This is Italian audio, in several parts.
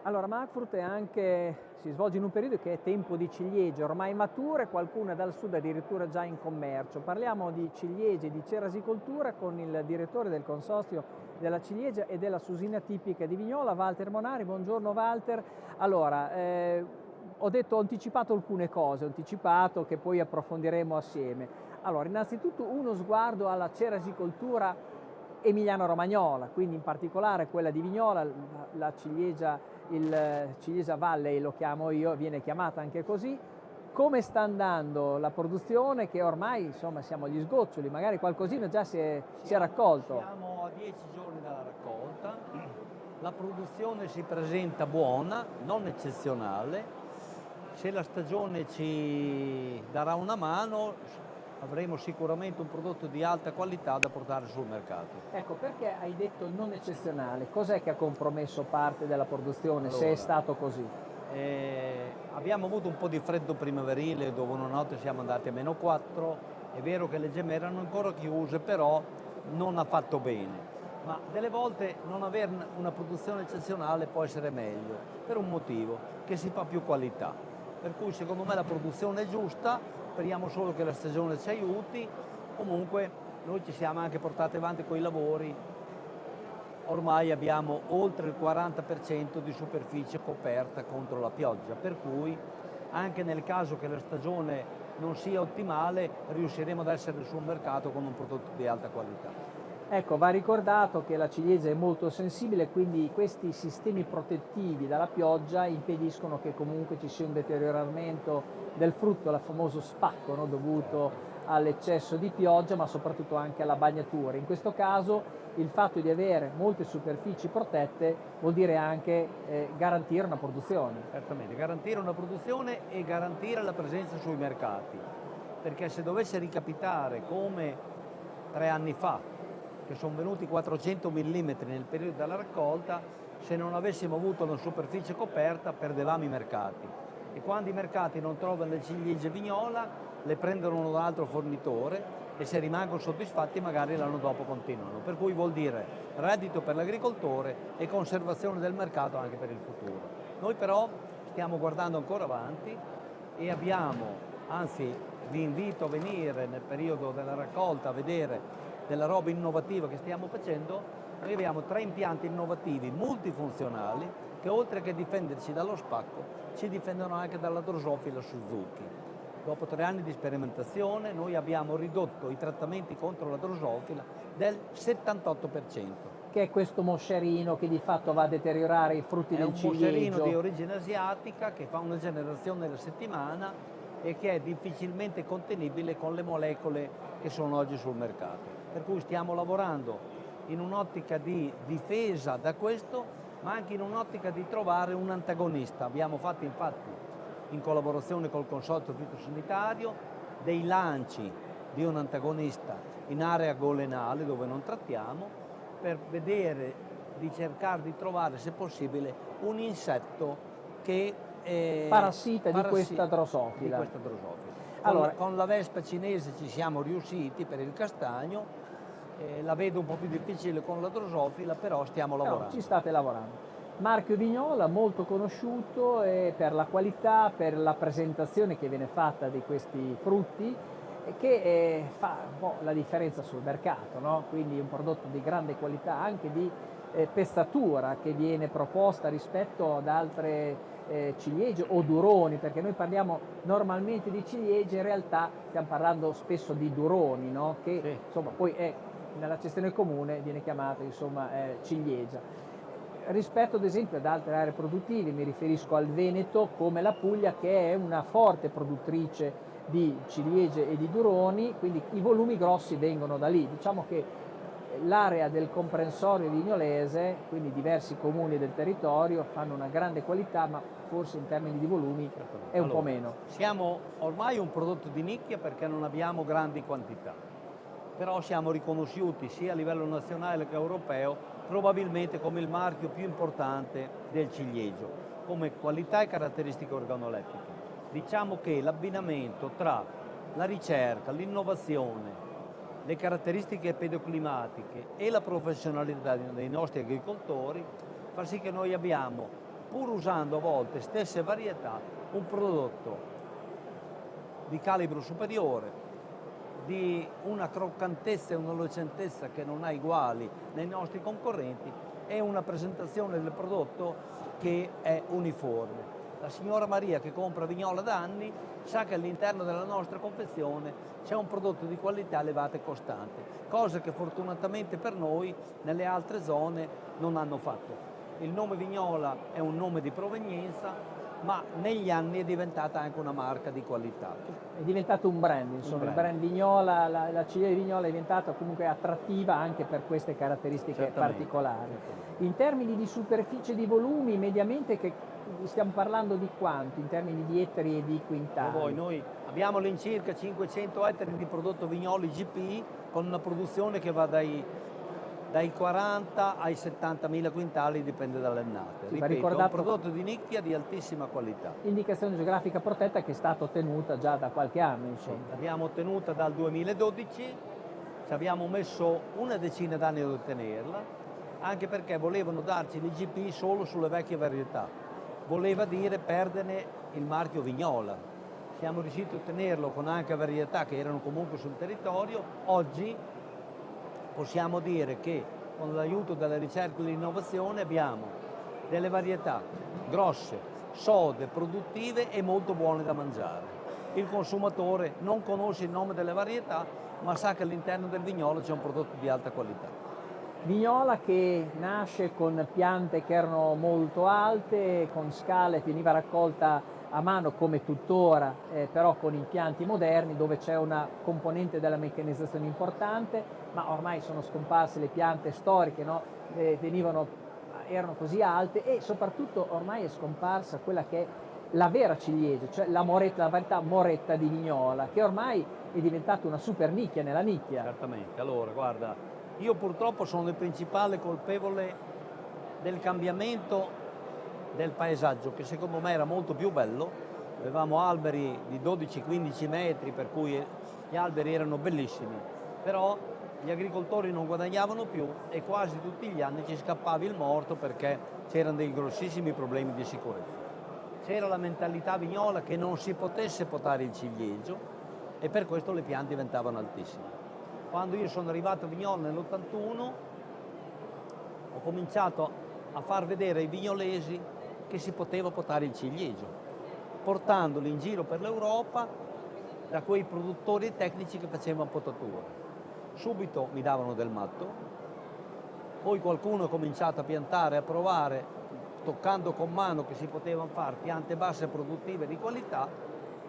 Allora, Magfrut si svolge in un periodo che è tempo di ciliegie ormai mature, qualcuna dal sud addirittura già in commercio. Parliamo di ciliegie, di cerasicoltura con il direttore del consorzio della ciliegia e della susina tipica di Vignola, Walter Monari. Buongiorno Walter. Allora, ho anticipato alcune cose, ho anticipato che poi approfondiremo assieme. Allora, innanzitutto uno sguardo alla cerasicoltura emiliano-romagnola, quindi in particolare quella di Vignola, la ciliegia, il ciliegia Valley lo chiamo io, viene chiamata anche così. Come sta andando la produzione, che ormai insomma siamo agli sgoccioli, magari qualcosina già si è raccolto? Siamo a 10 giorni dalla raccolta, la produzione si presenta buona, non eccezionale. Se la stagione ci darà una mano avremo sicuramente un prodotto di alta qualità da portare sul mercato. Ecco, perché hai detto non eccezionale? Cos'è che ha compromesso parte della produzione, se è Allora, stato così? abbiamo avuto un po' di freddo primaverile dove una notte siamo andati a -4, è vero che le gemme erano ancora chiuse, però non ha fatto bene. Ma delle volte non avere una produzione eccezionale può essere meglio, per un motivo, che si fa più qualità. Per cui secondo me la produzione è giusta, speriamo solo che la stagione ci aiuti. Comunque noi ci siamo anche portati avanti con i lavori, ormai abbiamo oltre il 40% di superficie coperta contro la pioggia, per cui anche nel caso che la stagione non sia ottimale riusciremo ad essere sul mercato con un prodotto di alta qualità. Ecco, va ricordato che la ciliegia è molto sensibile, quindi questi sistemi protettivi dalla pioggia impediscono che comunque ci sia un deterioramento del frutto, il famoso spacco, no, dovuto all'eccesso di pioggia, ma soprattutto anche alla bagnatura. In questo caso il fatto di avere molte superfici protette vuol dire anche garantire una produzione. Certamente, garantire una produzione e garantire la presenza sui mercati, perché se dovesse ricapitare come 3 anni fa, che sono venuti 400 mm nel periodo della raccolta, se non avessimo avuto una superficie coperta perdevamo i mercati, e quando i mercati non trovano le ciliegie Vignola le prendono da un altro fornitore e se rimangono soddisfatti magari l'anno dopo continuano, per cui vuol dire reddito per l'agricoltore e conservazione del mercato anche per il futuro. Noi però stiamo guardando ancora avanti e abbiamo, anzi vi invito a venire nel periodo della raccolta a vedere della roba innovativa che stiamo facendo. Noi abbiamo 3 impianti innovativi multifunzionali che oltre che difenderci dallo spacco ci difendono anche dalla drosofila Suzuki. Dopo 3 anni di sperimentazione noi abbiamo ridotto i trattamenti contro la drosofila del 78%. Che è questo moscerino che di fatto va a deteriorare i frutti È del un ciliegio. moscerino di origine asiatica che fa una generazione alla settimana e che è difficilmente contenibile con le molecole che sono oggi sul mercato. Per cui stiamo lavorando in un'ottica di difesa da questo, ma anche in un'ottica di trovare un antagonista. Abbiamo fatto infatti, in collaborazione col Consorzio Fitosanitario, dei lanci di un antagonista in area golenale dove non trattiamo, per vedere di cercare di trovare, se possibile, un insetto che Parassita di questa drosofila. Allora, con la vespa cinese ci siamo riusciti per il castagno, la vedo un po' più difficile con la drosofila, però stiamo lavorando. No, ci state lavorando. Marchio Vignola, molto conosciuto per la qualità, per la presentazione che viene fatta di questi frutti, e che fa un po' la differenza sul mercato, no? Quindi un prodotto di grande qualità, anche di pezzatura che viene proposta rispetto ad altre ciliegie o duroni, perché noi parliamo normalmente di ciliegie, in realtà stiamo parlando spesso di duroni, no? Che Sì. insomma poi nell'accezione comune viene chiamata insomma ciliegia. Rispetto ad esempio ad altre aree produttive, mi riferisco al Veneto come la Puglia, che è una forte produttrice di ciliegie e di duroni, quindi i volumi grossi vengono da lì. Diciamo che l'area del comprensorio vignolese, quindi diversi comuni del territorio, fanno una grande qualità, ma forse in termini di volumi è un po' meno. Siamo ormai un prodotto di nicchia perché non abbiamo grandi quantità, però siamo riconosciuti sia a livello nazionale che europeo probabilmente come il marchio più importante del ciliegio, come qualità e caratteristiche organolettiche. Diciamo che l'abbinamento tra la ricerca, l'innovazione, le caratteristiche pedoclimatiche e la professionalità dei nostri agricoltori fa sì che noi abbiamo pur usando a volte stesse varietà, un prodotto di calibro superiore, di una croccantezza e una lucentezza che non ha uguali nei nostri concorrenti e una presentazione del prodotto che è uniforme. La signora Maria che compra Vignola da anni sa che all'interno della nostra confezione c'è un prodotto di qualità elevata e costante, cosa che fortunatamente per noi nelle altre zone non hanno fatto. Il nome Vignola è un nome di provenienza, ma negli anni è diventata anche una marca di qualità. È diventato un brand, insomma, il brand Vignola, la ciliegia di Vignola è diventata comunque attrattiva anche per queste caratteristiche particolari. In termini di superficie di volumi, mediamente stiamo parlando di quanto in termini di ettari e di quintali? Noi abbiamo all'incirca 500 ettari di prodotto Vignoli GP con una produzione che va dai 40 ai 70.000 quintali, dipende dalle annate. Sì, ripeto, è un prodotto di nicchia di altissima qualità. Indicazione geografica protetta che è stata ottenuta già da qualche anno, insomma. Sì, l'abbiamo ottenuta dal 2012, ci abbiamo messo una decina d'anni ad ottenerla, anche perché volevano darci l'IGP solo sulle vecchie varietà. Voleva dire perderne il marchio Vignola. Siamo riusciti a ottenerlo con anche varietà che erano comunque sul territorio. Oggi possiamo dire che con l'aiuto della ricerca e dell'innovazione abbiamo delle varietà grosse, sode, produttive e molto buone da mangiare. Il consumatore non conosce il nome delle varietà, ma sa che all'interno del Vignolo c'è un prodotto di alta qualità. Vignola che nasce con piante che erano molto alte, con scale, veniva raccolta a mano come tuttora, però con impianti moderni dove c'è una componente della meccanizzazione importante, ma ormai sono scomparse le piante storiche, no? Erano così alte e soprattutto ormai è scomparsa quella che è la vera ciliegia, cioè la varietà Moretta di Vignola, che ormai è diventata una super nicchia nella nicchia. Certamente, allora guarda, io purtroppo sono il principale colpevole del cambiamento del paesaggio, che secondo me era molto più bello. Avevamo alberi di 12-15 metri, per cui gli alberi erano bellissimi, però gli agricoltori non guadagnavano più e quasi tutti gli anni ci scappava il morto perché c'erano dei grossissimi problemi di sicurezza. C'era la mentalità vignola che non si potesse potare il ciliegio e per questo le piante diventavano altissime. Quando io sono arrivato a Vignola nell'81 ho cominciato a far vedere ai vignolesi che si poteva potare il ciliegio, portandoli in giro per l'Europa da quei produttori e tecnici che facevano potatura. Subito mi davano del matto, poi qualcuno ha cominciato a piantare, a provare, toccando con mano che si potevano fare piante basse produttive di qualità.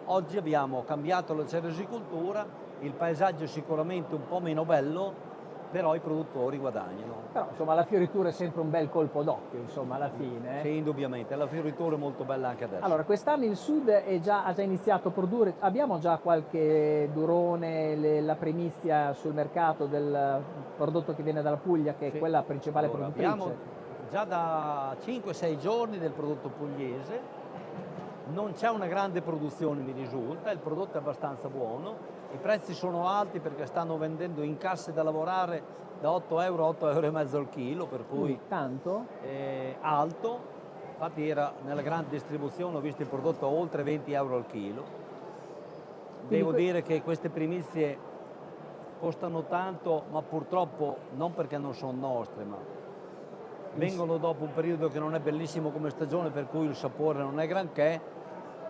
Oggi abbiamo cambiato la cerasicoltura, il paesaggio è sicuramente un po' meno bello, però i produttori guadagnano. Però insomma la fioritura è sempre un bel colpo d'occhio, insomma, alla fine. Sì, indubbiamente, la fioritura è molto bella anche adesso. Allora, quest'anno il Sud ha già iniziato a produrre, abbiamo già qualche durone, la primizia sul mercato del prodotto che viene dalla Puglia, che è quella principale produttrice? Abbiamo già da 5-6 giorni del prodotto pugliese, non c'è una grande produzione mi risulta, il prodotto è abbastanza buono, i prezzi sono alti perché stanno vendendo in casse da lavorare da 8 euro, 8 euro e mezzo al chilo, per cui tanto? Alto, infatti era nella grande distribuzione, ho visto il prodotto a oltre 20 euro al chilo. Devo dire che queste primizie costano tanto, ma purtroppo non perché non sono nostre, ma vengono dopo un periodo che non è bellissimo come stagione, per cui il sapore non è granché.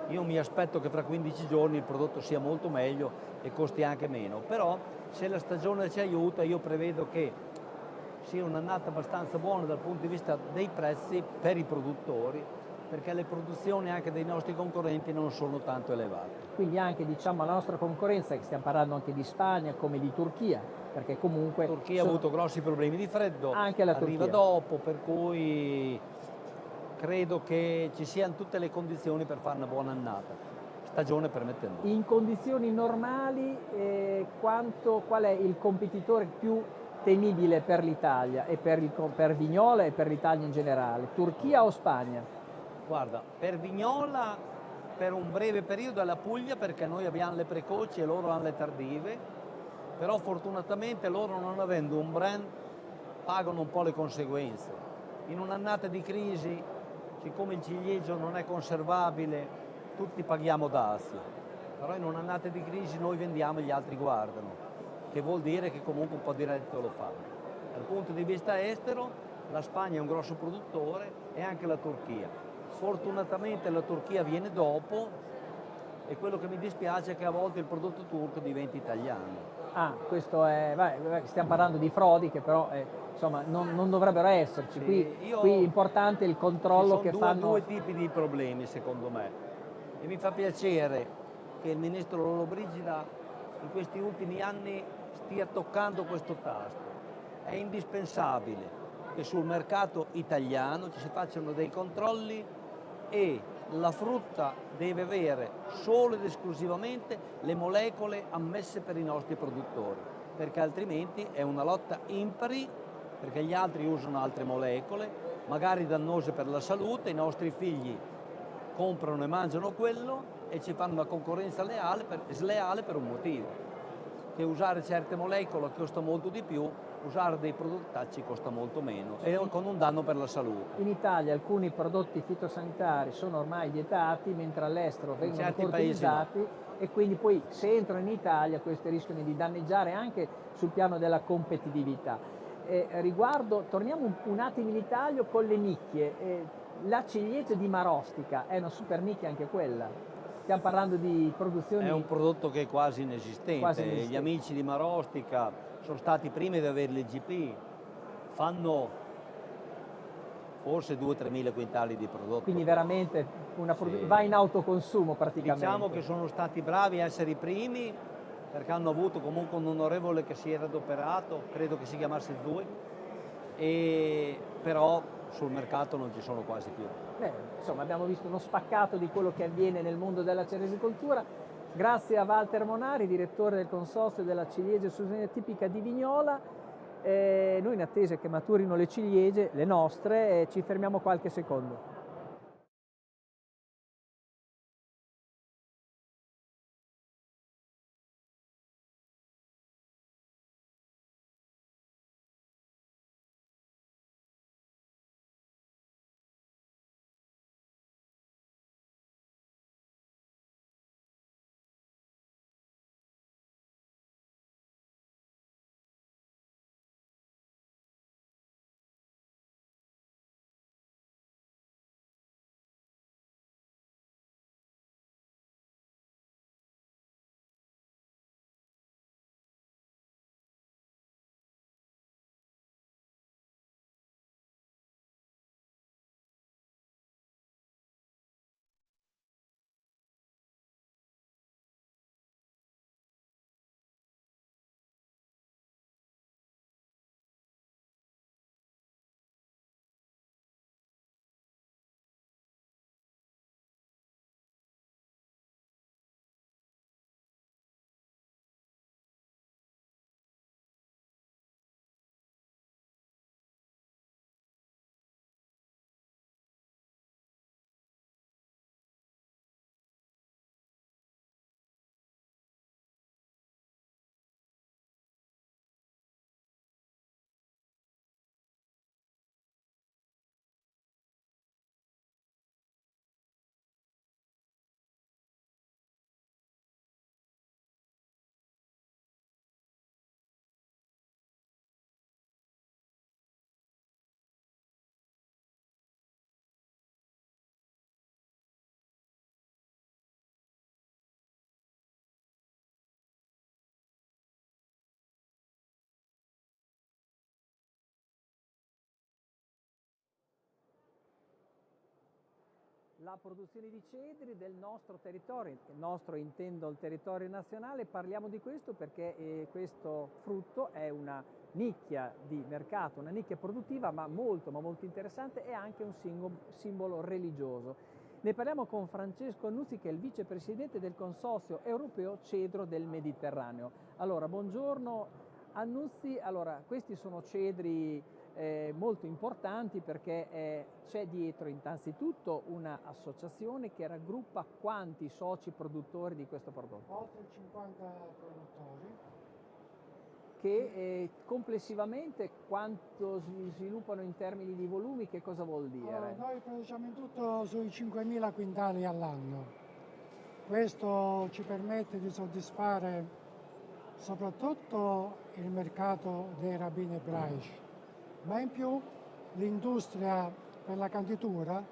Io mi aspetto che fra 15 giorni il prodotto sia molto meglio e costi anche meno, però se la stagione ci aiuta io prevedo che sia un'annata abbastanza buona dal punto di vista dei prezzi per i produttori, perché le produzioni anche dei nostri concorrenti non sono tanto elevate. Quindi anche diciamo la nostra concorrenza, che stiamo parlando anche di Spagna come di Turchia, perché comunque... Turchia ha avuto grossi problemi di freddo, anche la arriva Turchia dopo, per cui credo che ci siano tutte le condizioni per fare una buona annata, stagione permettendo. In condizioni normali qual è il competitore più temibile per l'Italia e per Vignola e per l'Italia in generale? Turchia o Spagna? Guarda, per Vignola per un breve periodo è la Puglia, perché noi abbiamo le precoci e loro hanno le tardive, però fortunatamente loro, non avendo un brand, pagano un po' le conseguenze. In un'annata di crisi siccome il ciliegio non è conservabile, tutti paghiamo dazi, però in un'annata di crisi noi vendiamo e gli altri guardano, che vuol dire che comunque un po' di reddito lo fanno. Dal punto di vista estero, la Spagna è un grosso produttore e anche la Turchia. Sfortunatamente la Turchia viene dopo e quello che mi dispiace è che a volte il prodotto turco diventa italiano. Ah, questo è, stiamo parlando di frodi che però insomma non dovrebbero esserci. Sì, Qui è importante il controllo che fanno. Due tipi di problemi secondo me e mi fa piacere che il ministro Lollobrigida in questi ultimi anni stia toccando questo tasto. È indispensabile che sul mercato italiano ci si facciano dei controlli e la frutta deve avere solo ed esclusivamente le molecole ammesse per i nostri produttori, perché altrimenti è una lotta impari, perché gli altri usano altre molecole, magari dannose per la salute, i nostri figli comprano e mangiano quello e ci fanno una concorrenza sleale per un motivo, che usare certe molecole costa molto di più, usare dei prodottacci costa molto meno e con un danno per la salute. In Italia alcuni prodotti fitosanitari sono ormai vietati, mentre all'estero vengono utilizzati no. E quindi poi se entrano in Italia questi rischiano di danneggiare anche sul piano della competitività. Riguardo, torniamo un attimo in Italia con le nicchie. La ciliegia di Marostica è una super nicchia anche quella. Stiamo parlando di produzioni... È un prodotto che è quasi inesistente. Gli amici di Marostica sono stati i primi ad avere l'IGP, fanno forse 2-3 mila quintali di prodotto. Quindi veramente va in autoconsumo praticamente. Diciamo che sono stati bravi a essere i primi, perché hanno avuto comunque un onorevole che si era adoperato, credo che si chiamasse Zui, però sul mercato non ci sono quasi più. Insomma, abbiamo visto uno spaccato di quello che avviene nel mondo della ceresicoltura. Grazie a Walter Monari, direttore del consorzio della ciliegia tipica di Vignola. Noi in attesa che maturino le ciliegie, le nostre, ci fermiamo qualche secondo. La produzione di cedri del nostro territorio, il nostro intendo il territorio nazionale, parliamo di questo perché questo frutto è una nicchia di mercato, una nicchia produttiva ma molto interessante e anche un simbolo religioso. Ne parliamo con Francesco Annuzzi che è il vicepresidente del Consorzio Europeo Cedro del Mediterraneo. Allora, buongiorno Annuzzi, allora questi sono cedri molto importanti perché c'è dietro innanzitutto un'associazione che raggruppa quanti soci produttori di questo prodotto? Oltre 50 produttori che complessivamente quanto sviluppano in termini di volumi, che cosa vuol Allora, dire? noi produciamo in tutto sui 5.000 quintali all'anno. Questo ci permette di soddisfare soprattutto il mercato dei rabbini ebraici, ma in più l'industria per la canditura,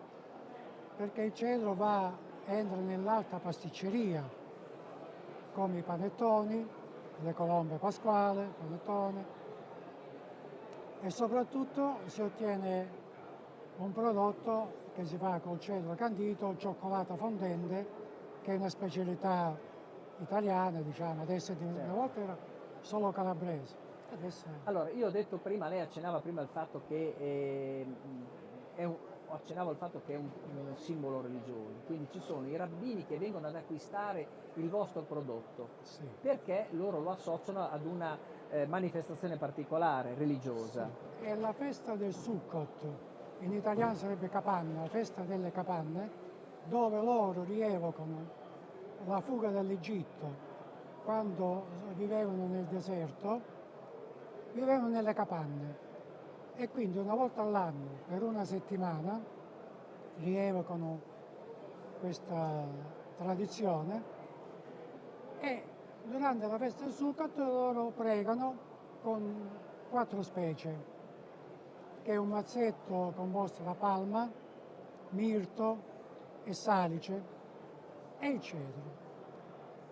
perché il cedro entra nell'alta pasticceria, come i panettoni, le colombe pasquale, panettone, e soprattutto si ottiene un prodotto che si fa col cedro candito, cioccolato fondente, che è una specialità italiana, diciamo, adesso una volta era solo calabrese. Adesso Allora, io ho detto prima, lei accennava prima al fatto che accennavo al fatto che è un simbolo religioso, quindi ci sono i rabbini che vengono ad acquistare il vostro prodotto, sì. perché loro lo associano ad una manifestazione particolare, religiosa. Sì. È la festa del Sukkot, in italiano sarebbe Capanna, la festa delle capanne, dove loro rievocano la fuga dall'Egitto quando vivevano nel deserto, vivevano nelle capanne e quindi una volta all'anno, per una settimana, rievocano questa tradizione e durante la festa del Sukkot loro pregano con 4 specie, che è un mazzetto composto da palma, mirto e salice e il cedro.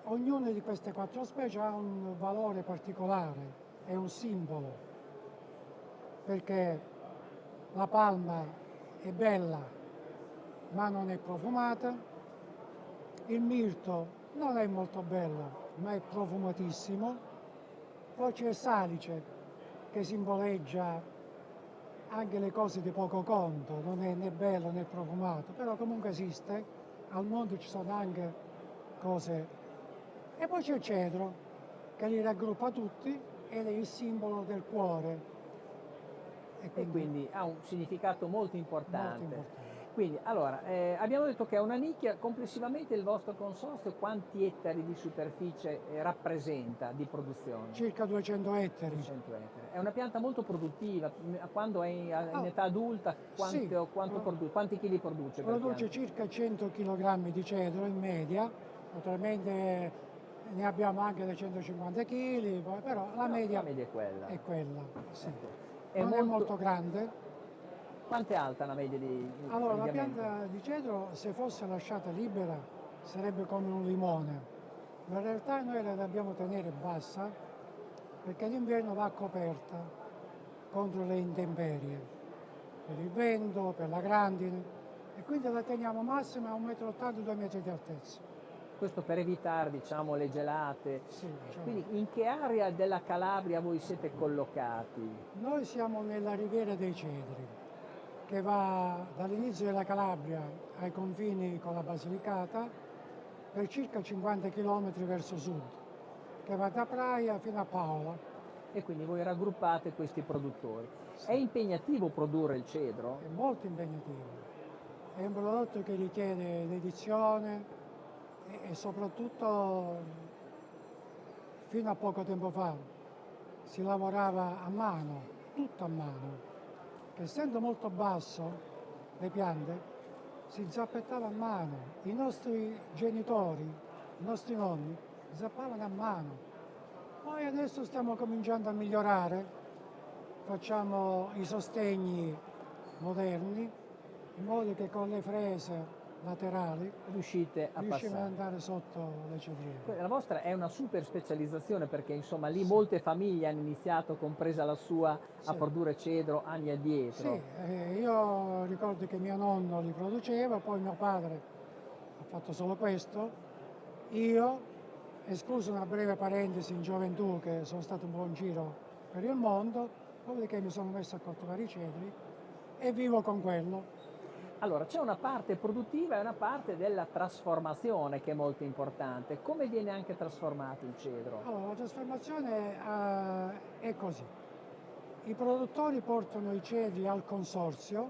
Ognuna di queste 4 specie ha un valore particolare, è un simbolo, perché la palma è bella ma non è profumata, il mirto non è molto bello ma è profumatissimo, poi c'è il salice che simboleggia anche le cose di poco conto, non è né bello né profumato, però comunque esiste, al mondo ci sono anche cose. E poi c'è il cedro che li raggruppa tutti ed è il simbolo del cuore. E quindi ha un significato molto importante. Molto importante. Quindi, allora, abbiamo detto che è una nicchia, complessivamente il vostro consorzio quanti ettari di superficie rappresenta di produzione? Circa 200 ettari. 200 ettari. È una pianta molto produttiva, quando è in età adulta Sì, quanti chili produce? produce circa 100 kg di cedro in media, naturalmente ne abbiamo anche da 150 kg, però la media è quella. è quella, sì. È Non è molto grande. Quanto è alta la media di Allora, la mediamente? pianta di cedro, se fosse lasciata libera, sarebbe come un limone, ma in realtà noi la dobbiamo tenere bassa perché d'inverno va coperta contro le intemperie, per il vento, per la grandine, e quindi la teniamo massima a 1,80 m, 2 metri di altezza. Questo per evitare, diciamo, le gelate. Sì, diciamo. Quindi in che area della Calabria voi siete collocati? Noi siamo nella Riviera dei Cedri, che va dall'inizio della Calabria ai confini con la Basilicata per circa 50 km verso sud, che va da Praia fino a Paola. E quindi voi raggruppate questi produttori. Sì. È impegnativo produrre il cedro? È molto impegnativo, è un prodotto che richiede dedizione e soprattutto fino a poco tempo fa si lavorava a mano, tutto a mano, che essendo molto basso le piante si zappettava a mano. I nostri genitori, i nostri nonni zappavano a mano. Poi adesso stiamo cominciando a migliorare, facciamo i sostegni moderni in modo che con le frese laterali Riuscite a riusciamo ad passare? andare sotto le cedriere. La vostra è una super specializzazione perché insomma lì molte famiglie hanno iniziato, compresa la sua, a Sì. produrre cedro anni addietro. Sì, io ricordo che mio nonno li produceva, poi mio padre ha fatto solo questo, io, escluso una breve parentesi in gioventù che sono stato un po' in giro per il mondo, dopodiché mi sono messo a coltivare i cedri e vivo con quello. Allora, c'è una parte produttiva e una parte della trasformazione che è molto importante. Come viene anche trasformato il cedro? Allora, la trasformazione è così. I produttori portano i cedri al consorzio,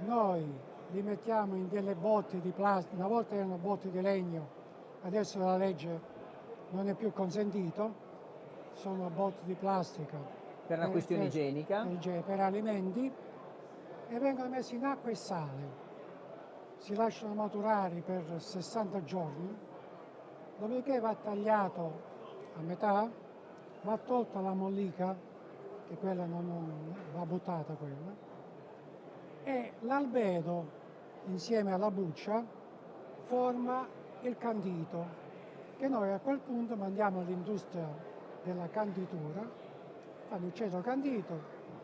noi li mettiamo in delle botti di plastica, una volta erano botti di legno, adesso la legge non è più consentito, sono botti di plastica Per una questione igienica? per alimenti, e vengono messi in acqua e sale. Si lasciano maturare per 60 giorni, dopodiché va tagliato a metà, va tolta la mollica, che quella non va buttata quella, e l'albedo insieme alla buccia forma il candito, che noi a quel punto mandiamo all'industria della canditura, fanno il cedro candito,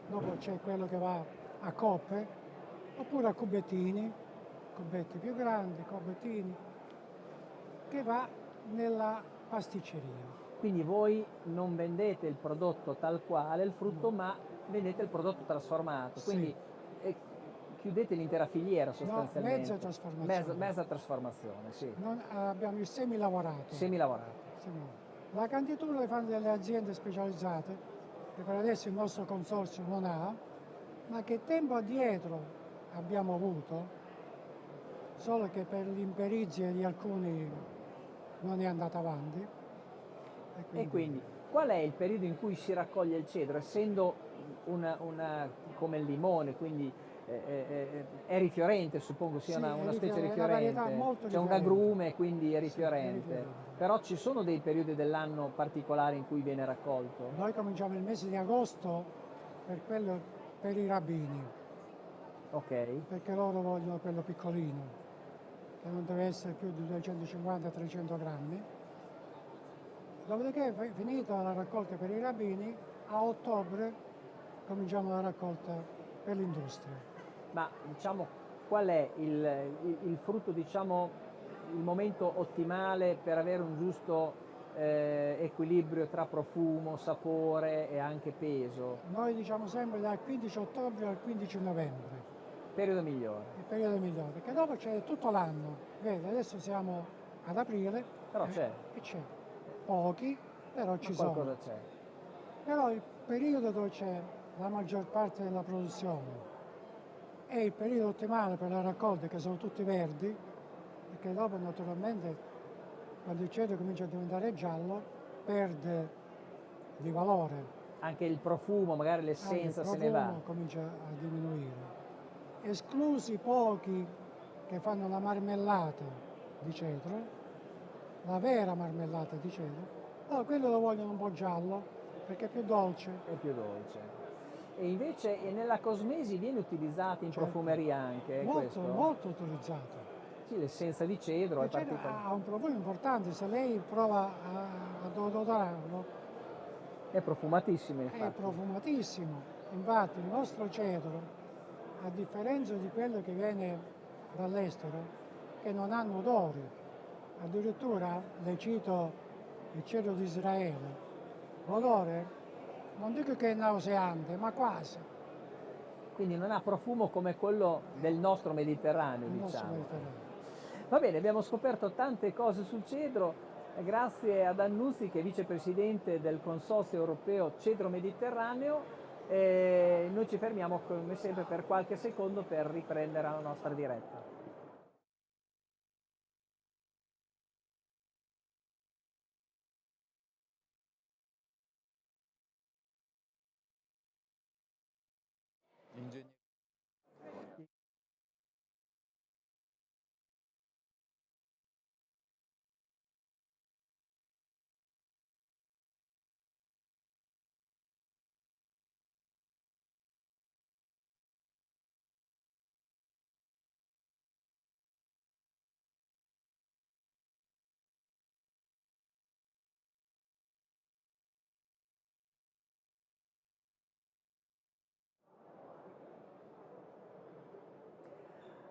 dopo c'è quello che va a coppe oppure a cubettini, cubetti più grandi, cubettini, che va nella pasticceria. Quindi voi non vendete il prodotto tal quale, il frutto, ma vendete il prodotto trasformato. Sì. Quindi chiudete l'intera filiera sostanzialmente. Mezza trasformazione. Mezza trasformazione, sì. Abbiamo il semilavorato. Semilavorato. La canditura le fanno delle aziende specializzate, che per adesso il nostro consorzio non ha, ma che tempo addietro abbiamo avuto, solo che per l'imperizia di alcuni non è andata avanti. E quindi qual è il periodo in cui si raccoglie il cedro? Essendo come il limone, quindi è rifiorente, suppongo sia Sì, una è specie rifiorente, è una varietà rifiorente, molto c'è un rifiorente. agrume, quindi è Sì, è rifiorente. rifiorente. Però ci sono dei periodi dell'anno particolari in cui viene raccolto? Noi cominciamo il mese di agosto per i rabbini, Ok. perché loro vogliono quello piccolino, che non deve essere più di 250-300 grammi. Dopodiché, finita la raccolta per i rabbini, a ottobre cominciamo la raccolta per l'industria. Ma diciamo qual è il frutto, diciamo, il momento ottimale per avere un giusto equilibrio tra profumo, sapore e anche peso? Noi diciamo sempre dal 15 ottobre al 15 novembre, Periodo migliore. il periodo migliore, perché dopo c'è tutto l'anno. Vedi, adesso siamo ad aprile, Però c'è. e c'è. Pochi, però ci Ma sono. qualcosa c'è. Però il periodo dove c'è la maggior parte della produzione è il periodo ottimale per la raccolta, che sono tutti verdi, perché dopo naturalmente quando il cedro comincia a diventare giallo perde di valore, Anche il profumo, magari anche il l'essenza se ne va. profumo comincia a diminuire. Esclusi pochi che fanno la marmellata di cedro, la vera marmellata di cedro, allora quello lo vogliono un po' giallo perché è più dolce. È più dolce. E invece nella cosmesi viene uttilizzata in Certo. profumeria anche questo? Molto utilizzato. Sì, l'essenza di cedro è Il cedro particolare. ha un profumo importante, se lei prova ad odorarlo È profumatissimo è infatti. profumatissimo. Infatti il nostro cedro, a differenza di quello che viene dall'estero, che non hanno odori, addirittura le cito il cedro di Israele, l'odore non dico che è nauseante, ma quasi. Quindi non ha profumo come quello del nostro Mediterraneo, Il nostro diciamo. Mediterraneo. Va bene, abbiamo scoperto tante cose sul cedro, grazie ad Annuzzi che è vicepresidente del Consorzio Europeo Cedro Mediterraneo. Noi ci fermiamo come sempre per qualche secondo per riprendere la nostra diretta.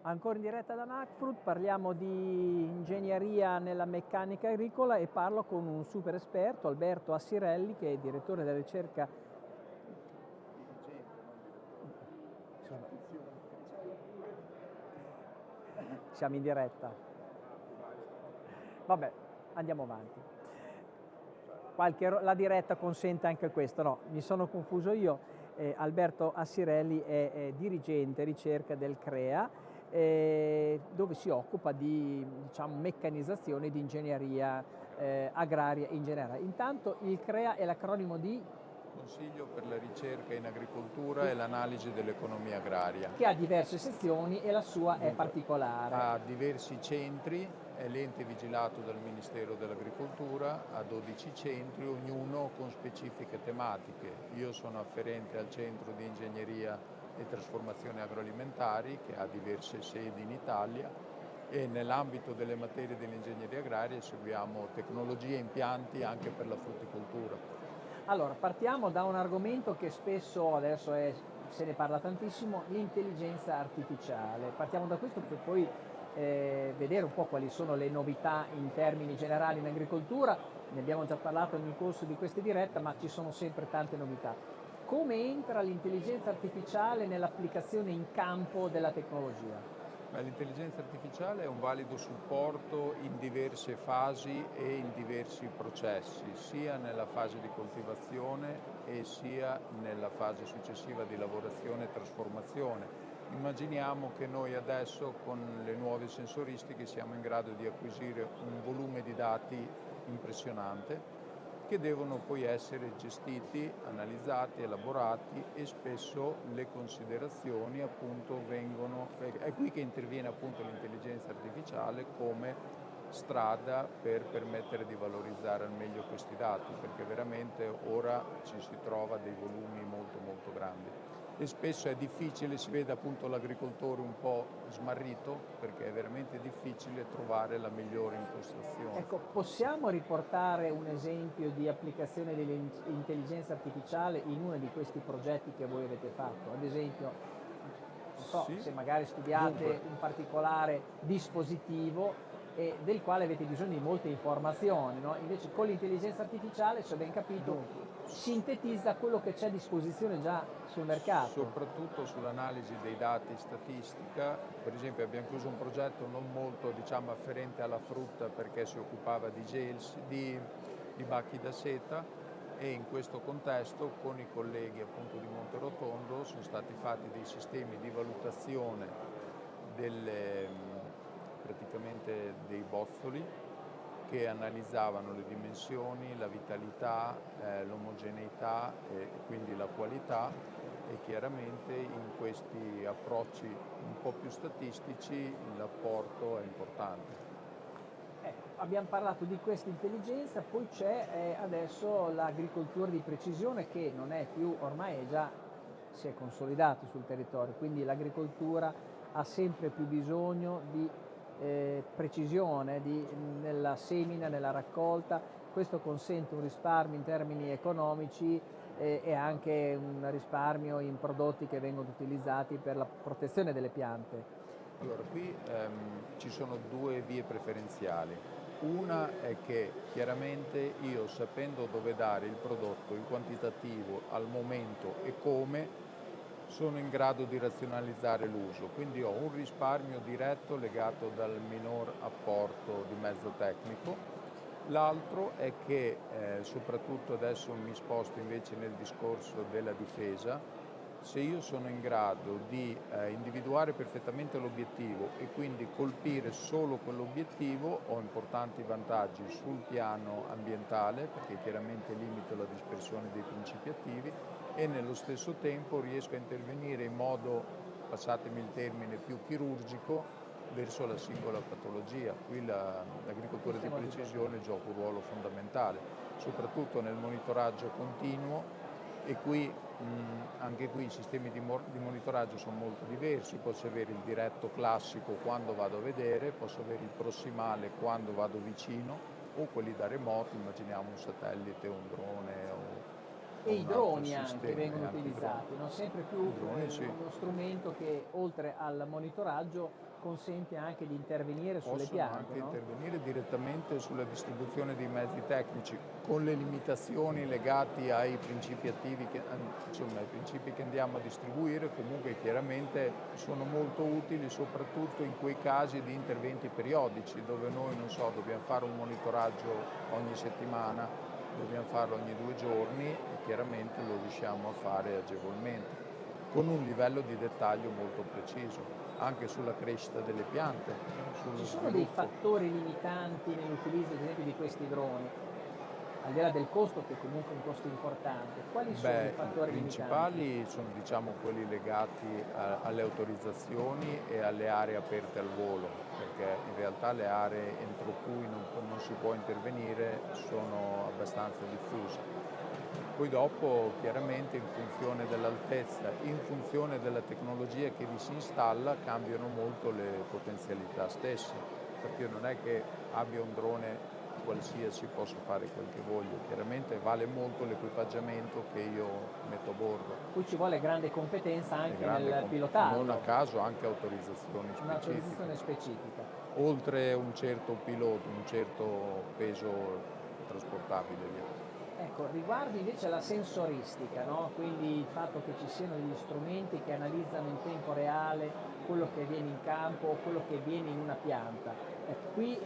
Ancora in diretta da Macfrut, parliamo di ingegneria nella meccanica agricola e parlo con un super esperto, Alberto Assirelli, che è direttore della ricerca. Siamo in diretta. Vabbè, andiamo avanti. La diretta consente anche questo, no, mi sono confuso io. Alberto Assirelli è dirigente ricerca del CREA. dove si occupa di, diciamo, meccanizzazione e di ingegneria agraria in generale. Intanto il CREA è l'acronimo di... Consiglio per la ricerca in agricoltura e l'analisi dell'economia agraria. Che ha diverse sezioni e la sua è particolare. Ha diversi centri, è l'ente vigilato dal Ministero dell'Agricoltura, ha 12 centri, ognuno con specifiche tematiche. Io sono afferente al Centro di Ingegneria e Trasformazione Agroalimentari, che ha diverse sedi in Italia, e nell'ambito delle materie dell'ingegneria agraria seguiamo tecnologie e impianti anche per la frutticoltura. Allora, partiamo da un argomento che spesso adesso se ne parla tantissimo, l'intelligenza artificiale. Partiamo da questo per poi vedere un po' quali sono le novità in termini generali in agricoltura. Ne abbiamo già parlato nel corso di questa diretta, ma ci sono sempre tante novità. Come entra l'intelligenza artificiale nell'applicazione in campo della tecnologia? L'intelligenza artificiale è un valido supporto in diverse fasi e in diversi processi, sia nella fase di coltivazione e sia nella fase successiva di lavorazione e trasformazione. Immaginiamo che noi adesso con le nuove sensoristiche siamo in grado di acquisire un volume di dati impressionante che devono poi essere gestiti, analizzati, elaborati e spesso le considerazioni appunto vengono, è qui che interviene appunto l'intelligenza artificiale come strada per permettere di valorizzare al meglio questi dati, perché veramente ora ci si trova dei volumi molto molto grandi. E spesso è difficile, si vede appunto l'agricoltore un po' smarrito perché è veramente difficile trovare la migliore impostazione. Ecco, possiamo riportare un esempio di applicazione dell'intelligenza artificiale in uno di questi progetti che voi avete fatto? Ad esempio, non so, Sì. se magari studiate un particolare dispositivo e del quale avete bisogno di molte informazioni, no? Invece con l'intelligenza artificiale, se ho ben capito, sintetizza quello che c'è a disposizione già sul mercato. Soprattutto sull'analisi dei dati statistica, per esempio abbiamo chiuso un progetto non molto afferente alla frutta perché si occupava di gels, di bacchi da seta, e in questo contesto con i colleghi appunto di Monterotondo sono stati fatti dei sistemi di valutazione praticamente dei bozzoli che analizzavano le dimensioni, la vitalità, l'omogeneità e quindi la qualità, e chiaramente in questi approcci un po' più statistici l'apporto è importante. Abbiamo parlato di questa intelligenza, poi c'è adesso l'agricoltura di precisione che non è più, ormai si è consolidato sul territorio, quindi l'agricoltura ha sempre più bisogno di precisione nella semina, nella raccolta. Questo consente un risparmio in termini economici e anche un risparmio in prodotti che vengono utilizzati per la protezione delle piante. Allora, qui ci sono due vie preferenziali. Una è che chiaramente io, sapendo dove dare il prodotto, il quantitativo, al momento e come, sono in grado di razionalizzare l'uso, quindi ho un risparmio diretto legato dal minor apporto di mezzo tecnico. L'altro è che, soprattutto adesso mi sposto invece nel discorso della difesa, se io sono in grado di individuare perfettamente l'obiettivo e quindi colpire solo quell'obiettivo, ho importanti vantaggi sul piano ambientale, perché chiaramente limito la dispersione dei principi attivi, e nello stesso tempo riesco a intervenire in modo, passatemi il termine, più chirurgico verso la singola patologia. Qui l'agricoltura di precisione gioca un ruolo fondamentale, soprattutto nel monitoraggio continuo, e qui anche qui i sistemi di monitoraggio sono molto diversi. Posso avere il diretto classico quando vado a vedere, posso avere il prossimale quando vado vicino, o quelli da remoto, immaginiamo un satellite o un drone e i droni anche vengono utilizzati, non sempre più droni, sì. uno strumento che oltre al monitoraggio consente anche di intervenire sulle piante. Possono anche intervenire direttamente sulla distribuzione dei mezzi tecnici, con le limitazioni legate ai principi attivi, ai principi che andiamo a distribuire. Comunque chiaramente sono molto utili soprattutto in quei casi di interventi periodici, dove noi, non so, dobbiamo fare un monitoraggio ogni settimana, dobbiamo farlo ogni 2 giorni, e chiaramente lo riusciamo a fare agevolmente. con un livello di dettaglio molto preciso, anche sulla crescita delle piante, sullo Ci sono dei sviluppo. fattori limitanti nell'utilizzo, ad esempio, di questi droni, al di là del costo, che comunque è un costo importante? Quali sono i Beh, i fattori limitanti? principali sono diciamo quelli legati alle autorizzazioni e alle aree aperte al volo, perché in realtà le aree entro cui non si può intervenire sono abbastanza diffuse. Poi dopo chiaramente in funzione dell'altezza, in funzione della tecnologia che vi si installa cambiano molto le potenzialità stesse, perché io non è che abbia un drone qualsiasi, posso fare quel che voglio, chiaramente vale molto l'equipaggiamento che io metto a bordo. Qui ci vuole grande competenza È anche grande, nel non a pilotarlo, caso anche autorizzazioni un'autorizzazione specifiche. specifica. Oltre un certo pilota, un certo peso trasportabile via. Ecco, riguardo invece la sensoristica, no? Quindi il fatto che ci siano degli strumenti che analizzano in tempo reale quello che avviene in campo o quello che avviene in una pianta. Ecco, qui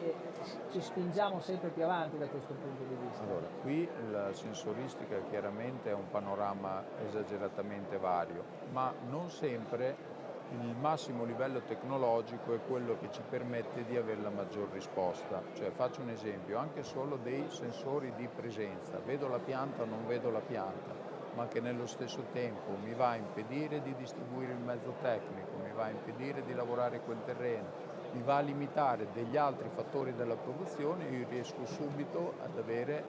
ci spingiamo sempre più avanti da questo punto di vista. Allora, qui la sensoristica chiaramente è un panorama esageratamente vario, ma non sempre il massimo livello tecnologico è quello che ci permette di avere la maggior risposta. Cioè, faccio un esempio, anche solo dei sensori di presenza, vedo la pianta o non vedo la pianta, ma che nello stesso tempo mi va a impedire di distribuire il mezzo tecnico, mi va a impedire di lavorare quel terreno, mi va a limitare degli altri fattori della produzione, io riesco subito ad avere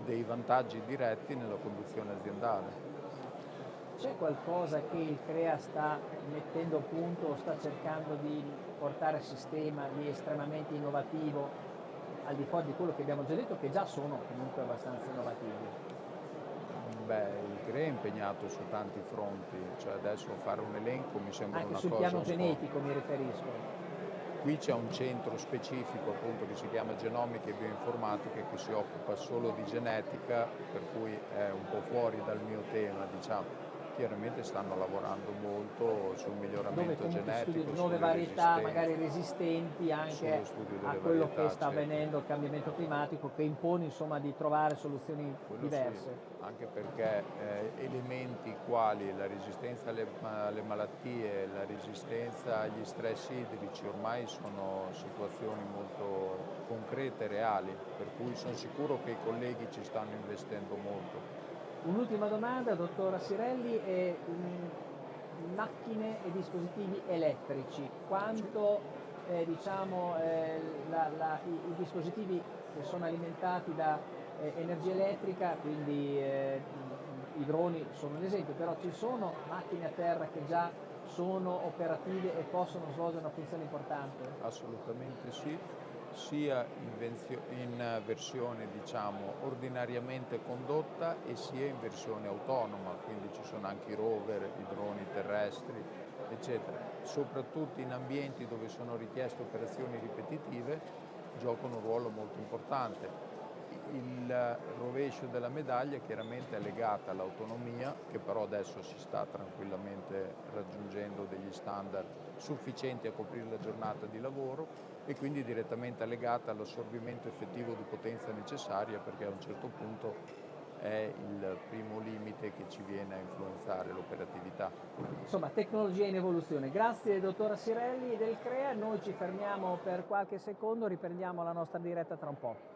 dei vantaggi diretti nella conduzione aziendale. C'è qualcosa che il CREA sta mettendo a punto o sta cercando di portare a sistema di estremamente innovativo, al di fuori di quello che abbiamo già detto, che già sono comunque abbastanza innovativi? Beh, il CRE è impegnato su tanti fronti, cioè adesso fare un elenco mi sembra Anche una sul cosa piano un po'. genetico mi riferisco. Qui c'è un centro specifico appunto che si chiama Genomica e Bioinformatica che si occupa solo di genetica, per cui è un po' fuori dal mio tema, diciamo. Chiaramente stanno lavorando molto sul Dove miglioramento comunque studio genetico, nuove sulle varietà, magari resistenze, resistenti anche sullo studio a delle quello che varietà, sta eccetera. avvenendo, il cambiamento climatico, che impone insomma di trovare soluzioni Quello sì, diverse. anche perché elementi quali la resistenza alle malattie, la resistenza agli stress idrici ormai sono situazioni molto concrete e reali, per cui sono sicuro che i colleghi ci stanno investendo molto. Un'ultima domanda, dottor Sirelli, macchine e dispositivi elettrici, Sì. quanto diciamo, i dispositivi che sono alimentati da energia elettrica, quindi i droni sono un esempio, però ci sono macchine a terra che già sono operative e possono svolgere una funzione importante? Assolutamente sì, sia in versione diciamo ordinariamente condotta e sia in versione autonoma, quindi ci sono anche i rover, i droni terrestri, eccetera. Soprattutto in ambienti dove sono richieste operazioni ripetitive, giocano un ruolo molto importante. Il rovescio della medaglia chiaramente è legata all'autonomia, che però adesso si sta tranquillamente raggiungendo degli standard sufficienti a coprire la giornata di lavoro e quindi direttamente legata all'assorbimento effettivo di potenza necessaria, perché a un certo punto è il primo limite che ci viene a influenzare l'operatività. Insomma, tecnologia in evoluzione. Grazie dottora Sirelli del CREA, noi ci fermiamo per qualche secondo, riprendiamo la nostra diretta tra un po'.